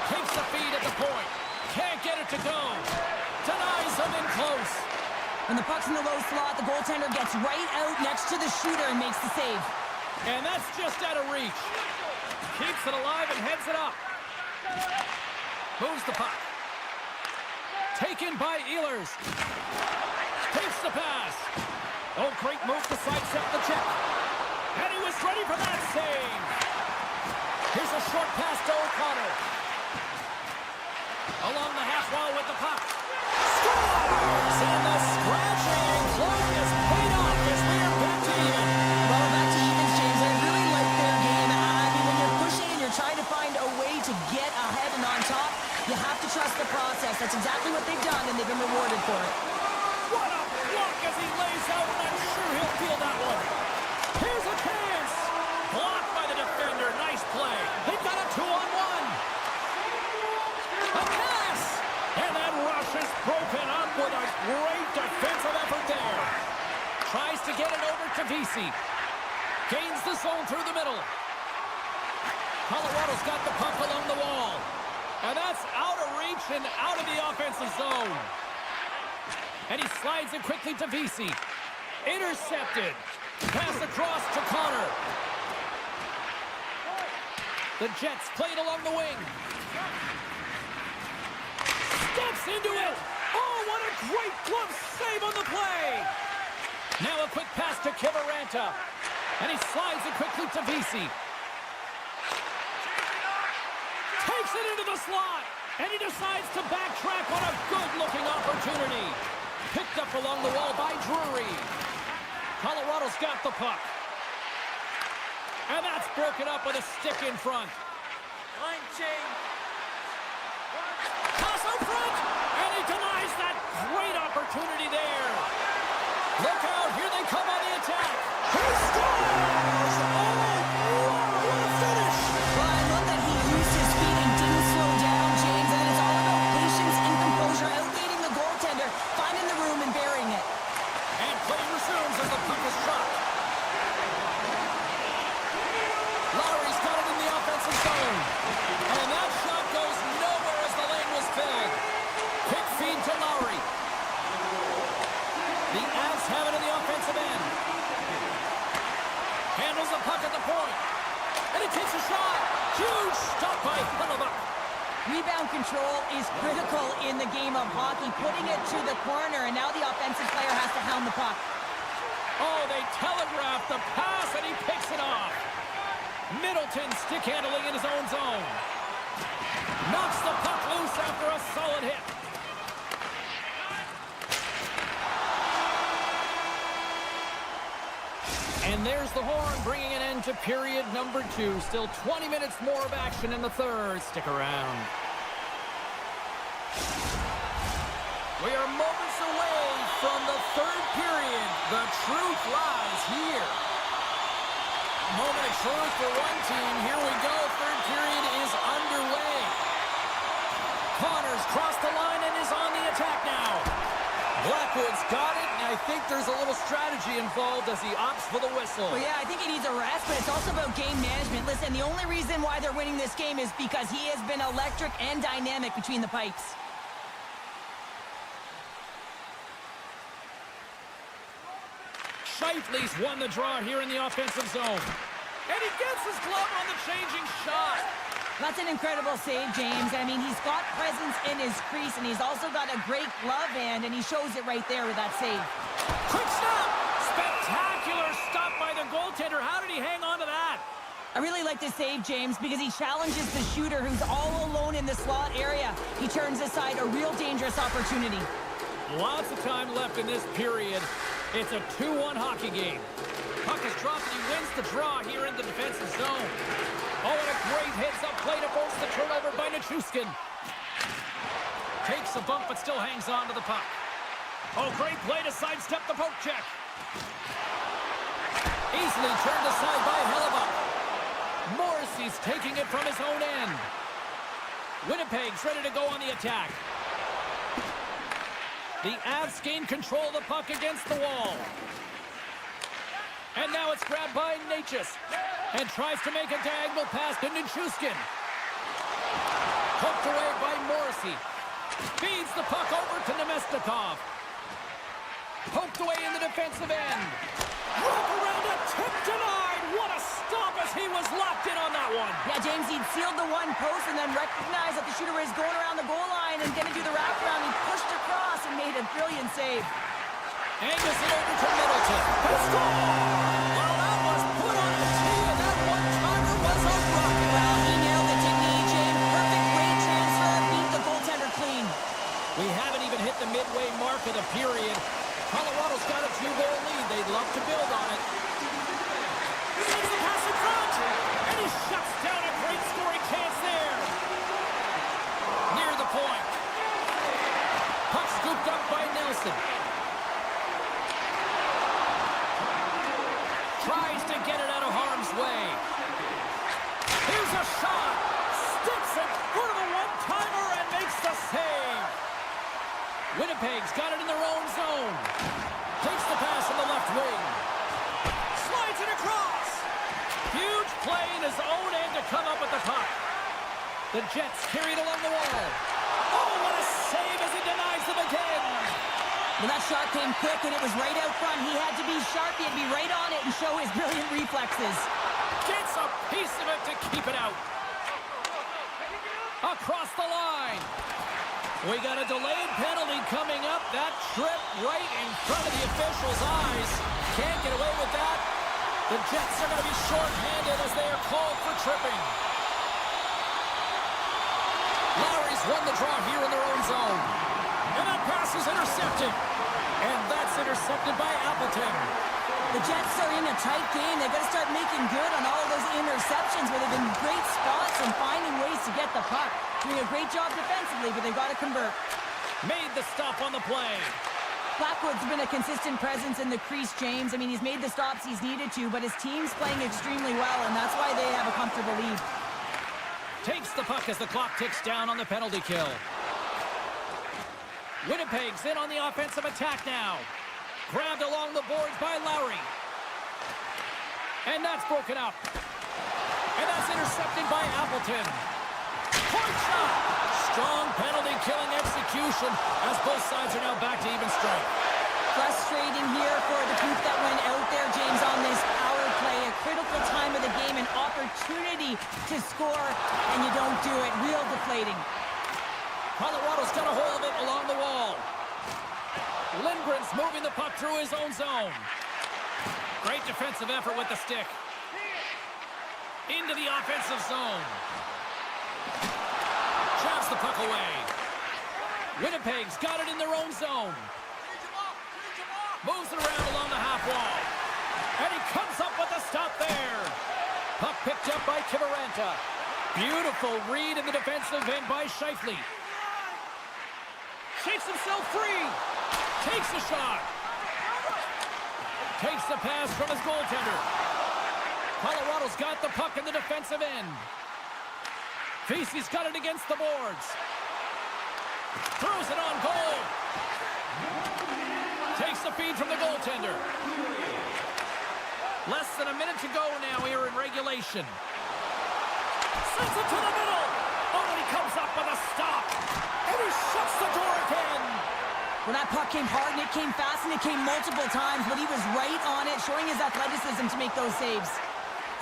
Takes the feed at the point. Can't get it to go. Denies him in close. When the puck's in the low slot, the goaltender gets right out next to the shooter and makes the save. And that's just out of reach. Keeps it alive and heads it up. Moves the puck. Taken by Ehlers. Takes the pass. Oh, great move to sidestep the check. And he was ready for that save. Here's a short pass to O'Connor. Along the half wall with the puck. Scores! And the scratching clock is paid off as we are back to even. Well, back to evens, James. I really like their game. I mean, when you're pushing and you're trying to find a way to get ahead and on top, you have to trust the process. That's exactly what they've done, and they've been rewarded for it. What a block as he lays out, and I'm sure he'll feel that one. Here's a chance. Blocked by the defender. Nice play. They got a 2-on-1. A pass. And that rush is broken up with a great defensive effort there. Tries to get it over to Vesey. Gains the zone through the middle. Colorado's got the puck along the wall. And that's out of reach and out of the offensive zone. And he slides it quickly to Vesey. Intercepted. Pass across to Connor. The Jets played along the wing. Steps into it. Oh, what a great glove save on the play. Now a quick pass to Kiviranta. And he slides it quickly to Vesey. Takes it into the slot. And he decides to backtrack on a good-looking opportunity. Picked up along the wall by Drury. Colorado's got the puck. And that's broken up with a stick in front. Line change. Pass out front. And he denies that great opportunity there. Look out. Here they come on the attack. He scores! Oh, what a finish. Well, I love that he used his feet and didn't slow down, James. And it's all about patience and composure, outweighing the goaltender, finding the room and burying it. And play resumes as the puck is dropped. Lowry's got it in the offensive zone. And that shot goes nowhere as the lane was filled. Quick feed to Lowry. The Avs have it in the offensive end. the puck at the point. And he takes a shot. Huge stop by Hellebuck. Rebound control is critical in the game of hockey, putting it to the corner, and now the offensive player has to hound the puck. Oh, they telegraph the pass, and he picks it off. Middleton stick handling in his own zone. Knocks the puck loose after a solid hit. And there's the horn, bringing an end to period number 2. Still 20 minutes more of action in the third. Stick around. We are moments away from the third period. The truth lies here. Moment of truth for one team. Here we go. Third period is underway. Connors crossed the line and is on the attack now. Blackwood's got it, and I think there's a little strategy involved as he opts for the whistle. Well, yeah, I think he needs a rest, but it's also about game management. Listen, the only reason why they're winning this game is because he has been electric and dynamic between the pipes. Scheifele's won the draw here in the offensive zone. And he gets his glove on the changing shot. That's an incredible save, James. I mean, he's got presence in his crease, and he's also got a great glove hand, and he shows it right there with that save. Quick stop! Spectacular stop by the goaltender. How did he hang on to that? I really like this save, James, because he challenges the shooter who's all alone in the slot area. He turns aside a real dangerous opportunity. Lots of time left in this period. It's a 2-1 hockey game. Puck is dropped, and he wins the draw here in the defensive zone. Oh, and a great hits-up play to force the turnover by Nichushkin. Takes a bump, but still hangs on to the puck. Oh, great play to sidestep the poke check. Easily turned aside by Hellebuck. Morrissey's taking it from his own end. Winnipeg's ready to go on the attack. The Avs gain control of the puck against the wall. And now it's grabbed by Natchez. And tries to make a diagonal pass to Nichushkin. Poked away by Morrissey. Feeds the puck over to Nemestikov. Poked away in the defensive end. Wrap around a tip denied. What a stop as he was locked in on that one. Yeah, James, he'd sealed the one post and then recognized that the shooter was going around the goal line and going to do the wraparound. He pushed across and made a brilliant save. Angus it over to Middleton. Pistol! Well, that was put on the tee, and that one-timer was a rocket. Well, he nailed it, didn't he, James? Perfect weight transfer, beat the goaltender clean. We haven't even hit the midway mark of the period. Colorado's got a 2-goal lead. They'd love to build on it. He takes the pass in front, and he shuts down a great scoring chance there. Near the point. Puck scooped up by Nelson. Tries to get it out of harm's way. Here's a shot. Sticks it for the one-timer and makes the save. Winnipeg's got it in their own zone. Takes the pass in the left wing. Slides it across. Huge play in his own end to come up with the puck. The Jets carry it along the wall. Oh, what a save as he denies them again. Well, that shot came quick, and it was right out front. He had to be sharp. He had to be right on it and show his brilliant reflexes. Gets a piece of it to keep it out. Across the line. We got a delayed penalty coming up. That trip right in front of the official's eyes. Can't get away with that. The Jets are going to be short-handed as they are called for tripping. Lowry's won the draw here in their own zone. And that pass is intercepted. And that's intercepted by Appleton. The Jets are in a tight game. They've got to start making good on all of those interceptions where they've been great spots and finding ways to get the puck. Doing a great job defensively, but they've got to convert. Made the stop on the play. Blackwood's been a consistent presence in the crease, James. I mean, he's made the stops he's needed to, but his team's playing extremely well, and that's why they have a comfortable lead. Takes the puck as the clock ticks down on the penalty kill. Winnipeg's in on the offensive attack now. Grabbed along the boards by Lowry. And that's broken up. And that's intercepted by Appleton. Point shot! Strong penalty-killing execution as both sides are now back to even strength. Frustrating here for the group that went out there, James, on this power play, a critical time of the game, an opportunity to score, and you don't do it. Real deflating. Colorado's got a hold of it along the wall. Lindgren's moving the puck through his own zone. Great defensive effort with the stick. Into the offensive zone. Jabs the puck away. Winnipeg's got it in their own zone. Moves it around along the half wall. And he comes up with a stop there. Puck picked up by Kivaranta. Beautiful read in the defensive end by Scheifele. Shakes himself free. Takes a shot. Takes the pass from his goaltender. Colorado's got the puck in the defensive end. Vesey's got it against the boards. Throws it on goal. Takes the feed from the goaltender. Less than a minute to go now here in regulation. Sends it to the middle. Oh, and he comes up with a stop. And he shuts the door again. Well, that puck came hard, and it came fast, and it came multiple times, but he was right on it, showing his athleticism to make those saves.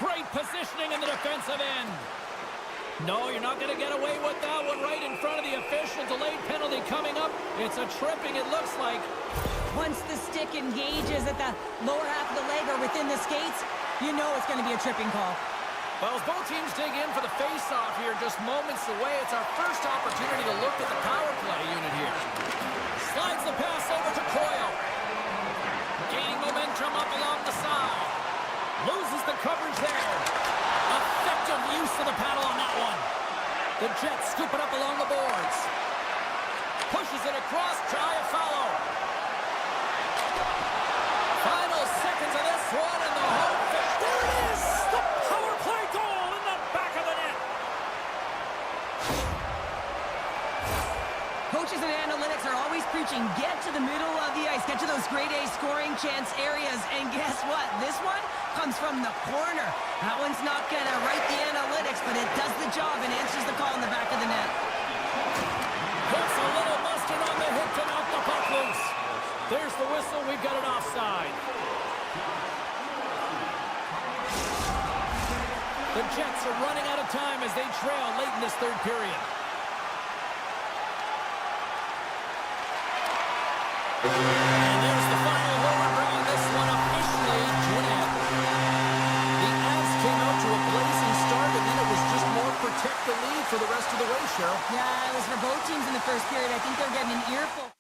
Great positioning in the defensive end. No, you're not going to get away with that one right in front of the official. Delayed penalty coming up. It's a tripping, it looks like. Once the stick engages at the lower half of the leg or within the skates, you know it's going to be a tripping call. Well, as both teams dig in for the face-off here, just moments away, it's our first opportunity to look at the power play unit here. Slides the pass over to Coyle. Gaining momentum up along the side. Loses the coverage there. Effective use of the paddle on that one. The Jets scoop it up along the boards. Pushes it across, try a follow. Final seconds of this one, and the home finish. There it is! The power play goal in the back of the net. Coaches and analytics are always preaching, get to the middle of the ice, get to those grade A scoring chance areas, and guess what? This one comes from the corner. That one's not going to write the analytics, but it does the job and answers the call in the back of the net. Puts a little mustard on the hit to knock the puck loose. There's the whistle. We've got it offside. The Jets are running out of time as they trail late in this third period. And there's the final word, bringing this one officially to an end. The Avs came out to a blazing start, and then it was just more protect the lead for the rest of the way, Cheryl. Yeah, it was for both teams in the first period. I think they're getting an earful.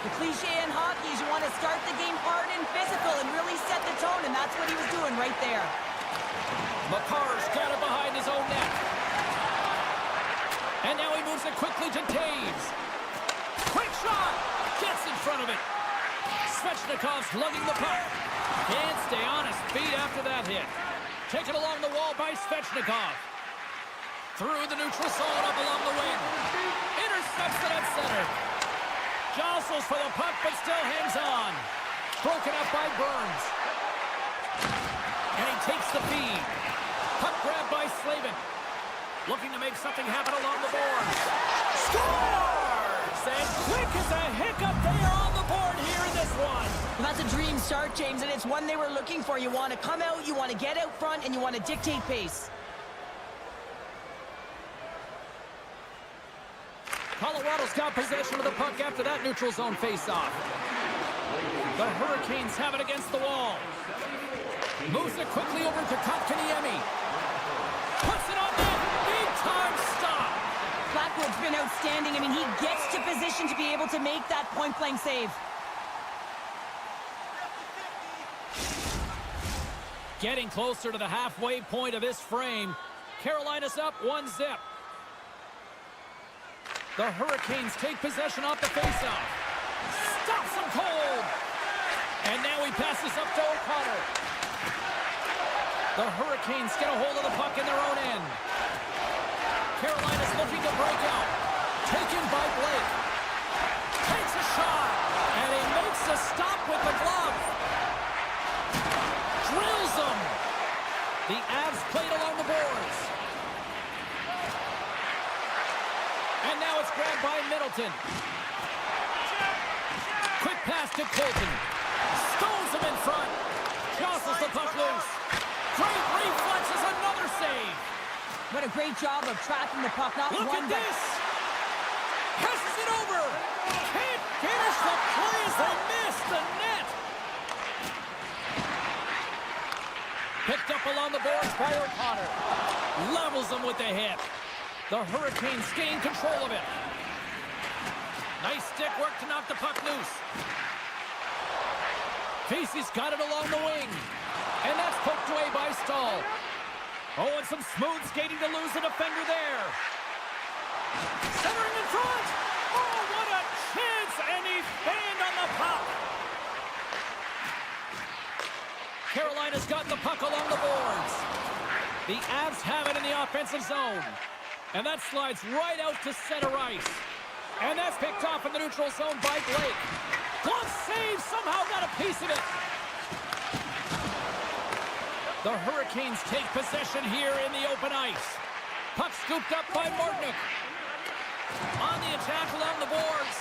The cliche in hockey is you want to start the game hard and physical and really set the tone, and that's what he was doing right there. McCarr's got it behind his own net. And now he moves it quickly to Taves. Quick shot! Gets in front of it. Svechnikov's lugging the puck. Can't stay on his feet after that hit. Taken along the wall by Svechnikov. Through the neutral zone, up along the wing. Intercepts it at center. Jostles for the puck, but still hangs on. Broken up by Burns. And he takes the feed. Puck grab by Slavin. Looking to make something happen along the boards. Scores! And quick as a hiccup, they are on the board here in this one. Well, that's a dream start, James, and it's one they were looking for. You want to come out, you want to get out front, and you want to dictate pace. Colorado's got possession of the puck after that neutral zone faceoff. The Hurricanes have it against the wall. Moves it quickly over to Kotkaniemi. Puts it on net. Big time stop. Blackwood's been outstanding. I mean, he gets to position to be able to make that point-blank save. Getting closer to the halfway point of this frame. Carolina's up 1-0. The Hurricanes take possession off the faceoff. Stops him cold. And now he passes up to O'Connor. The Hurricanes get a hold of the puck in their own end. Carolina's looking to break out. Taken by Blake. Takes a shot. And he makes a stop with the glove. Drills him. The Avs played along the boards. And now it's grabbed by Middleton. Quick pass to Colton. Stones him in front. Jostles the puck loose. Great reflexes, another save. What a great job of tracking the puck. Not Look one, at but this. Passes it over. Can't finish the play as they miss the net. Picked up along the boards by O'Connor. Levels him with the hit. The Hurricanes gain control of it. Nice stick work to knock the puck loose. Casey's got it along the wing. And that's poked away by Stahl. Oh, and some smooth skating to lose the defender there. Centering in front. Oh, what a chance. And he fanned on the puck. Carolina's got the puck along the boards. The Avs have it in the offensive zone. And that slides right out to center ice. And that's picked off in the neutral zone by Blake. Glove save, somehow got a piece of it. The Hurricanes take possession here in the open ice. Puck scooped up by Martinick. On the attack along the boards.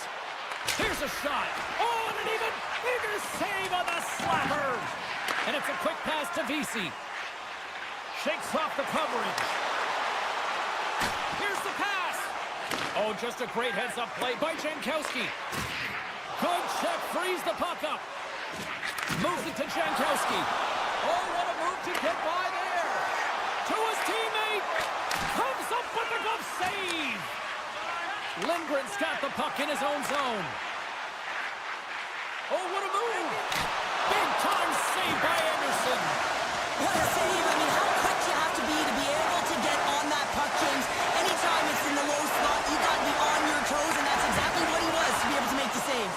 Here's a shot. Oh, and an even bigger save on the slapper. And it's a quick pass to Vesey. Shakes off the coverage. Here's the pass. Oh, just a great heads-up play by Jankowski. Good check, frees the puck up. Moves it to Jankowski. Oh, what a move to get by there. To his teammate. Comes up with the glove save. Lindgren's got the puck in his own zone. Oh, what a move. Big time save by Anderson. what a save. I mean, how quick you have to be able to get on that puck, James. Anytime it's in the low spot, you got to be on your toes, and that's exactly what he was to be able to make the save.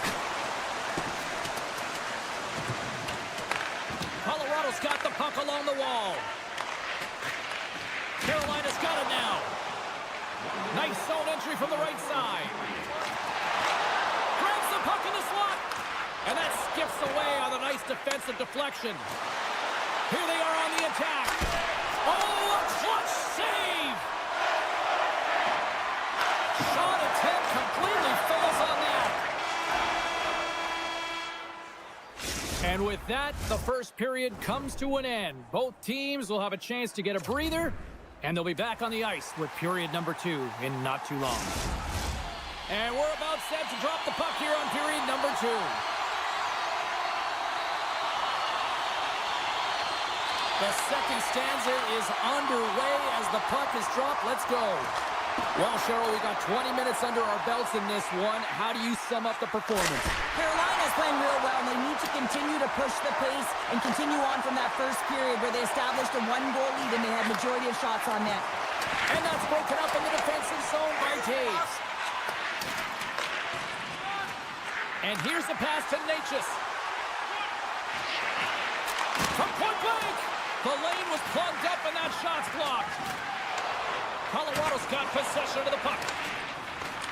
Colorado's got the puck along the wall. Carolina's got it now. Nice zone entry from the right side. Grabs the puck in the slot. And that skips away on a nice defensive deflection. Here they are on the attack. Oh, a clutch save! Shot attempt completely falls on that. And with that, the first period comes to an end. Both teams will have a chance to get a breather, and they'll be back on the ice with period number 2 in not too long. And we're about set to drop the puck here on period number 2. The second stanza is underway as the puck is dropped. Let's go. Well, Cheryl, we got 20 minutes under our belts in this one. How do you sum up the performance? Carolina's playing real well, and they need to continue to push the pace and continue on from that first period where they established a one-goal lead and they had majority of shots on net. And that's broken up in the defensive zone by Taves. And here's the pass to Natchez. From point blank, the lane was plugged up and that shot's blocked. Colorado's got possession of the puck.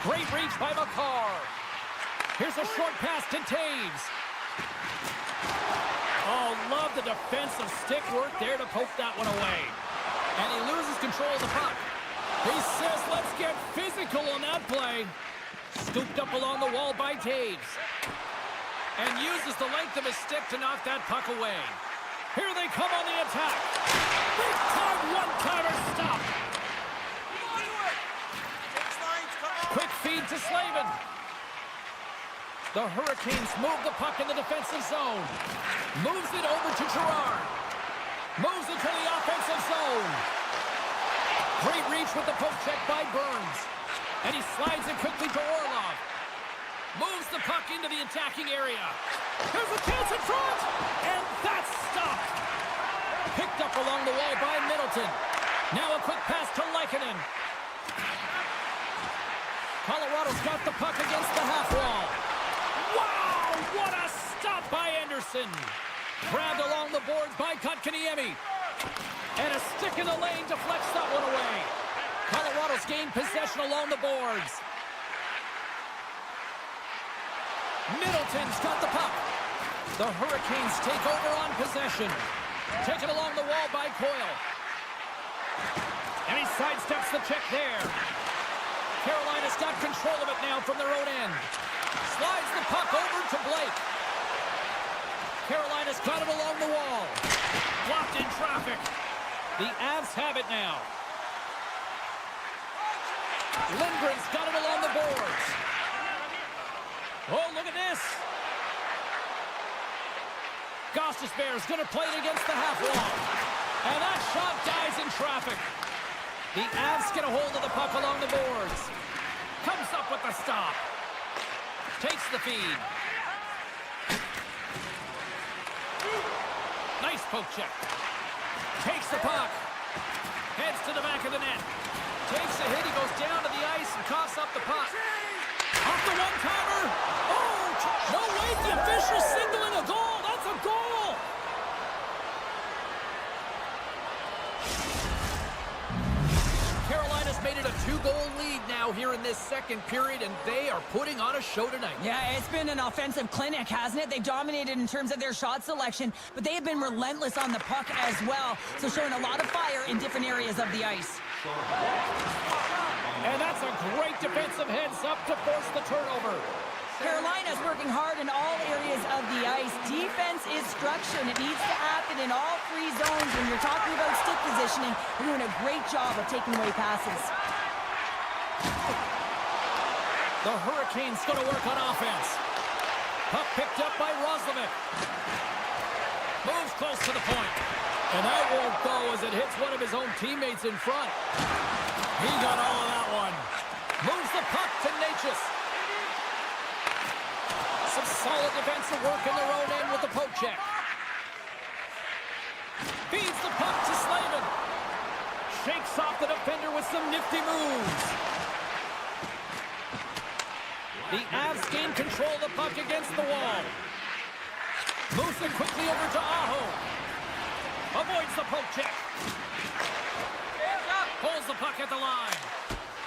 Great reach by McCarr. Here's a short pass to Taves. Oh, love the defensive stick work there to poke that one away. And he loses control of the puck. He says, let's get physical on that play. Scooped up along the wall by Taves. And uses the length of his stick to knock that puck away. Here they come on the attack. Big time one-timer stop. Quick feed to Slavin. The Hurricanes move the puck in the defensive zone. Moves it over to Girard. Moves it to the offensive zone. Great reach with the poke check by Burns. And he slides it quickly to Orlov. Moves the puck into the attacking area. Here's a chance in front. And that's stopped. Picked up along the wall by Middleton. Now a quick pass to Lehkonen. Colorado's got the puck against the half wall. Wow, what a stop by Anderson. Grabbed along the boards by Kotkaniemi. And a stick in the lane deflects that one away. Colorado's gained possession along the boards. Middleton's got the puck. The Hurricanes take over on possession. Taken along the wall by Coyle. And he sidesteps the check there. Carolina's got control of it now from their own end. Slides the puck over to Blake. Carolina's got it along the wall. Blocked in traffic. The Avs have it now. Lindgren's got it along the boards. Oh, look at this. Gostisbehere's going to play it against the half wall. And that shot dies in traffic. The Avs get a hold of the puck along the boards. Comes up with the stop. Takes the feed. Nice poke check. Takes the puck. Heads to the back of the net. Takes a hit. He goes down to the ice and coughs up the puck. Off the one-timer. Oh, no, wait. The official's signaling a goal. That's a goal. Carolina's made it a 2-goal lead now here in this second period, and they are putting on a show tonight. Yeah, it's been an offensive clinic, hasn't it? They've dominated in terms of their shot selection, but they have been relentless on the puck as well, so showing a lot of fire in different areas of the ice. And that's a great defensive heads-up to force the turnover. Carolina's working hard in all areas of the ice. Defense is structure, and it needs to happen in all three zones. When you're talking about stick positioning, they're doing a great job of taking away passes. The Hurricanes going to work on offense. Puck picked up by Roslovic. Moves close to the point. And that won't go as it hits one of his own teammates in front. He got all of that one. Moves the puck to Natchez. Some solid defensive work in their own end with the poke check. Feeds the puck to Slavin. Shakes off the defender with some nifty moves. The Avs gain control of the puck against the wall. Moves it quickly over to Aho. Avoids the poke check. Pulls the puck at the line.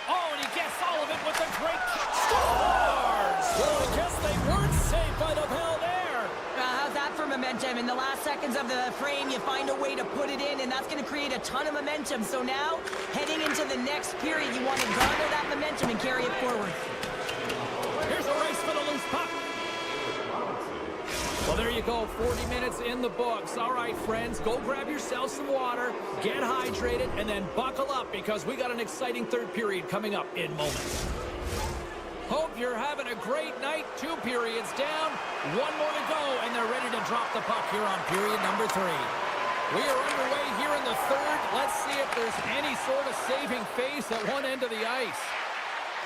Oh, and he gets all of it with a great scores! Well, I guess they weren't safe by the bell there. How's that for momentum? In the last seconds of the frame, you find a way to put it in, and that's going to create a ton of momentum. So now, heading into the next period, you want to garner that momentum and carry it forward. Here's a race for the loose puck. Well, there you go. 40 minutes in the books. All right, friends, go grab yourself some water, get hydrated, and then buckle up because we got an exciting third period coming up in moments. Hope you're having a great night. 2 periods down, 1 more to go, and they're ready to drop the puck here on period number 3. We are underway here in the third. Let's see if there's any sort of saving face at one end of the ice.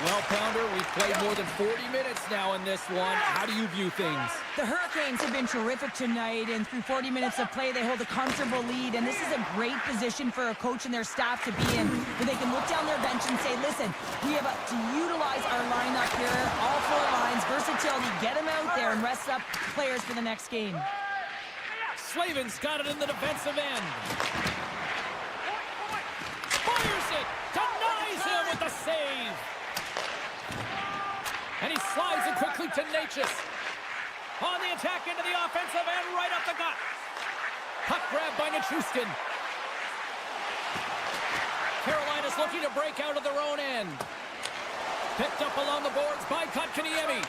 Well, Pounder, we've played more than 40 minutes now in this one. How do you view things? The Hurricanes have been terrific tonight, and through 40 minutes of play, they hold a comfortable lead, and this is a great position for a coach and their staff to be in, where they can look down their bench and say, listen, we have to utilize our lineup here, all four lines, versatility, get them out there and rest up players for the next game. Slavin's got it in the defensive end. Fires it, denies him with the save. And he slides it quickly to Natchez. On the attack into the offensive end, right up the gut. Puck grab by Nichushkin. Carolina's looking to break out of their own end. Picked up along the boards by Kotkaniemi.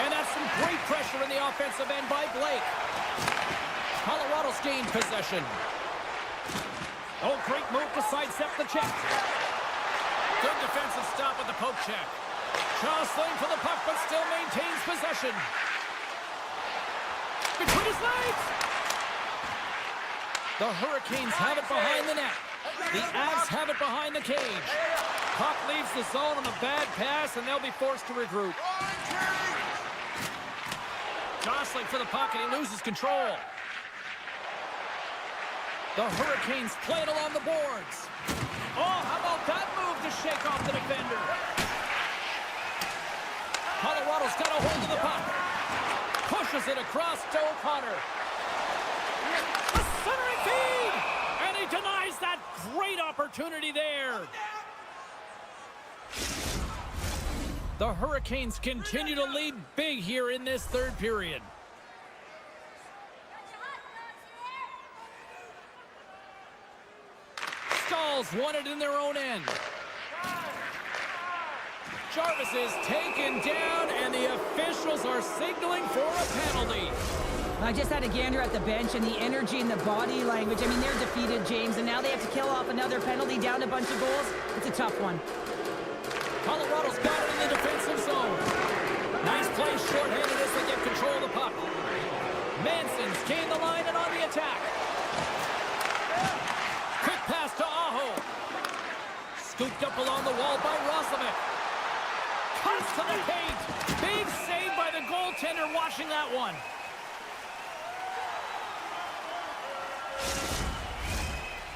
And that's some great pressure in the offensive end by Blake. Colorado's gained possession. Oh, great move to sidestep the check. Good defensive stop with the poke check. Jostling for the puck, but still maintains possession. Between his legs! The Hurricanes have it behind the net. The Avs have it behind the cage. Puck leaves the zone on a bad pass, and they'll be forced to regroup. Jostling for the puck, and he loses control. The Hurricanes play it along the boards. Oh, how about that move to shake off the defender? Colorado's got a hold of the puck. Pushes it across to O'Connor. A centering feed! And he denies that great opportunity there. The Hurricanes continue to lead big here in this third period. Stalls won it in their own end. Jarvis is taken down, and the officials are signaling for a penalty. I just had a gander at the bench, and the energy and the body language. I mean, they're defeated, James, and now they have to kill off another penalty, down a bunch of goals. It's a tough one. Colorado's got it in the defensive zone. Nice play, shorthanded as they get control of the puck. Manson's gained the line and on the attack. Quick pass to Aho. Scooped up along the wall by Roslovic. Cuts to the paint. Big save by the goaltender watching that one.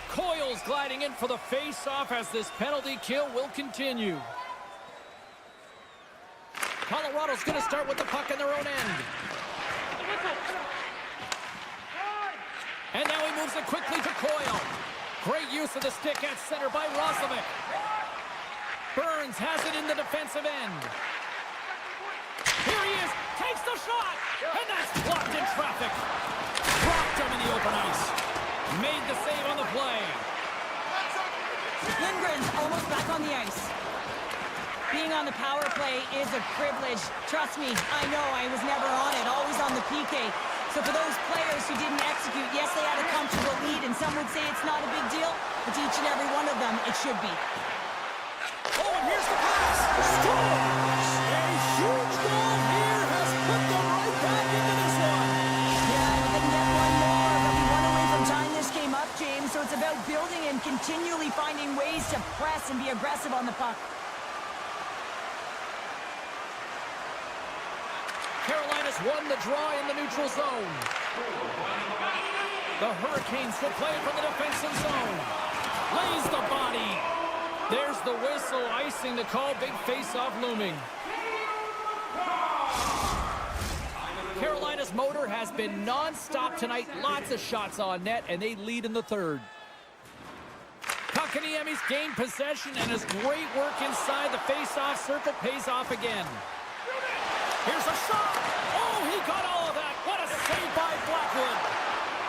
Coyle's gliding in for the face-off as this penalty kill will continue. Colorado's going to start with the puck in their own end. And now he moves it quickly to Coyle. Great use of the stick at center by Roslovic. Burns has it in the defensive end. Here he is, takes the shot, and that's blocked in traffic. Dropped him in the open ice. Made the save on the play. Lindgren's almost back on the ice. Being on the power play is a privilege. Trust me, I know I was never on it, always on the PK. So for those players who didn't execute, yes, they had a comfortable lead, and some would say it's not a big deal, but to each and every one of them, it should be. Oh, and here's the pass. Score! A huge goal here has put them right back into this one. Yeah, and they can get one more, but we won away from tying this game up, James, so it's about building and continually finding ways to press and be aggressive on the puck. Carolina's won the draw in the neutral zone. The Hurricanes will play it from the defensive zone. Lays the body. There's the whistle, icing the call, big face-off looming. Carolina's motor has been non-stop tonight. Lots of shots on net, and they lead in the third. Kotkaniemi's gained possession, and his great work inside the face-off circle pays off again. Here's a shot. Oh, he got all of that. What a save by Blackwood.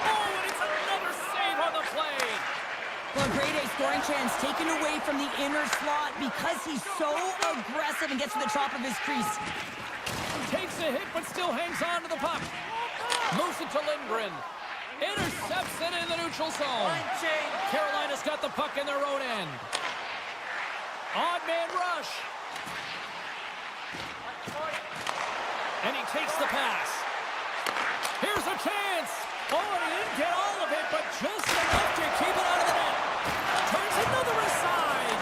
Oh, and it's another save on the play. Well, a grade A scoring chance taken away from the inner slot because he's so aggressive and gets to the top of his crease. Takes a hit, but still hangs on to the puck. Moves it to Lindgren. Intercepts it in the neutral zone. Carolina's got the puck in their own end. Odd man rush. And he takes the pass. Here's a chance. Oh, he didn't get all of it, but just enough to keep it out of the net. Turns another aside.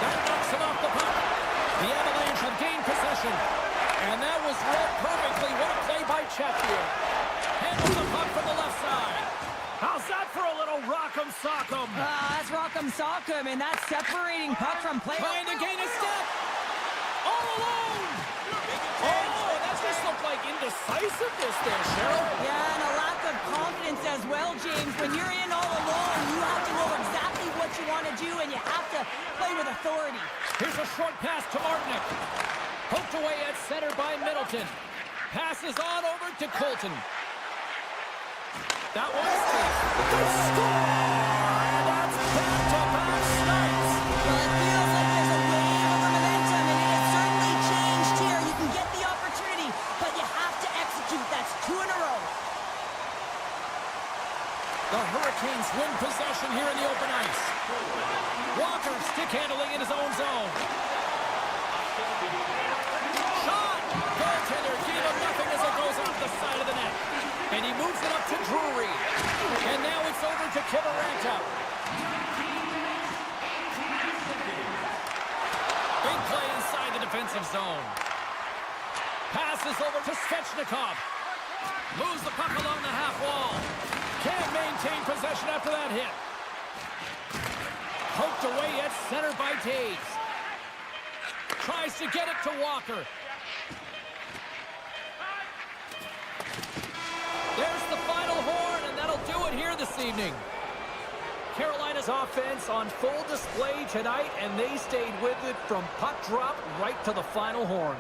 That knocks him off the puck. The Avalanche have gained possession. And that was read perfectly. What a play by Chatfield. Handles the puck from the left side. How's that for a little rock'em sock'em? That's rock'em sock'em, and that's separating puck from play. Trying to gain a step. All alone. Oh, that just looked like indecisiveness there, Cheryl. Yeah, and a lack of confidence as well, James. When you're in all alone, you have to know exactly what you want to do, and you have to play with authority. Here's a short pass to Martinick. Poked away at center by Middleton. Passes on over to Colton. That one's deep. They score! And that's back-to-back snipes. Well, it feels like there's a wave of momentum, and it has certainly changed here. You can get the opportunity, but you have to execute. That's 2 in a row. The Hurricanes win possession here in the open ice. Walker stick handling in his own zone. Shot! Goaltender gave him nothing as it goes off the side of the net. And he moves it up to Drury. And now it's over to Kivaranta. Big play inside the defensive zone. Passes over to Svechnikov. Moves the puck along the half wall. Can't maintain possession after that hit. Poked away at center by Taves. Tries to get it to Walker. There's the final horn, and that'll do it here this evening. Carolina's offense on full display tonight, and they stayed with it from puck drop right to the final horn.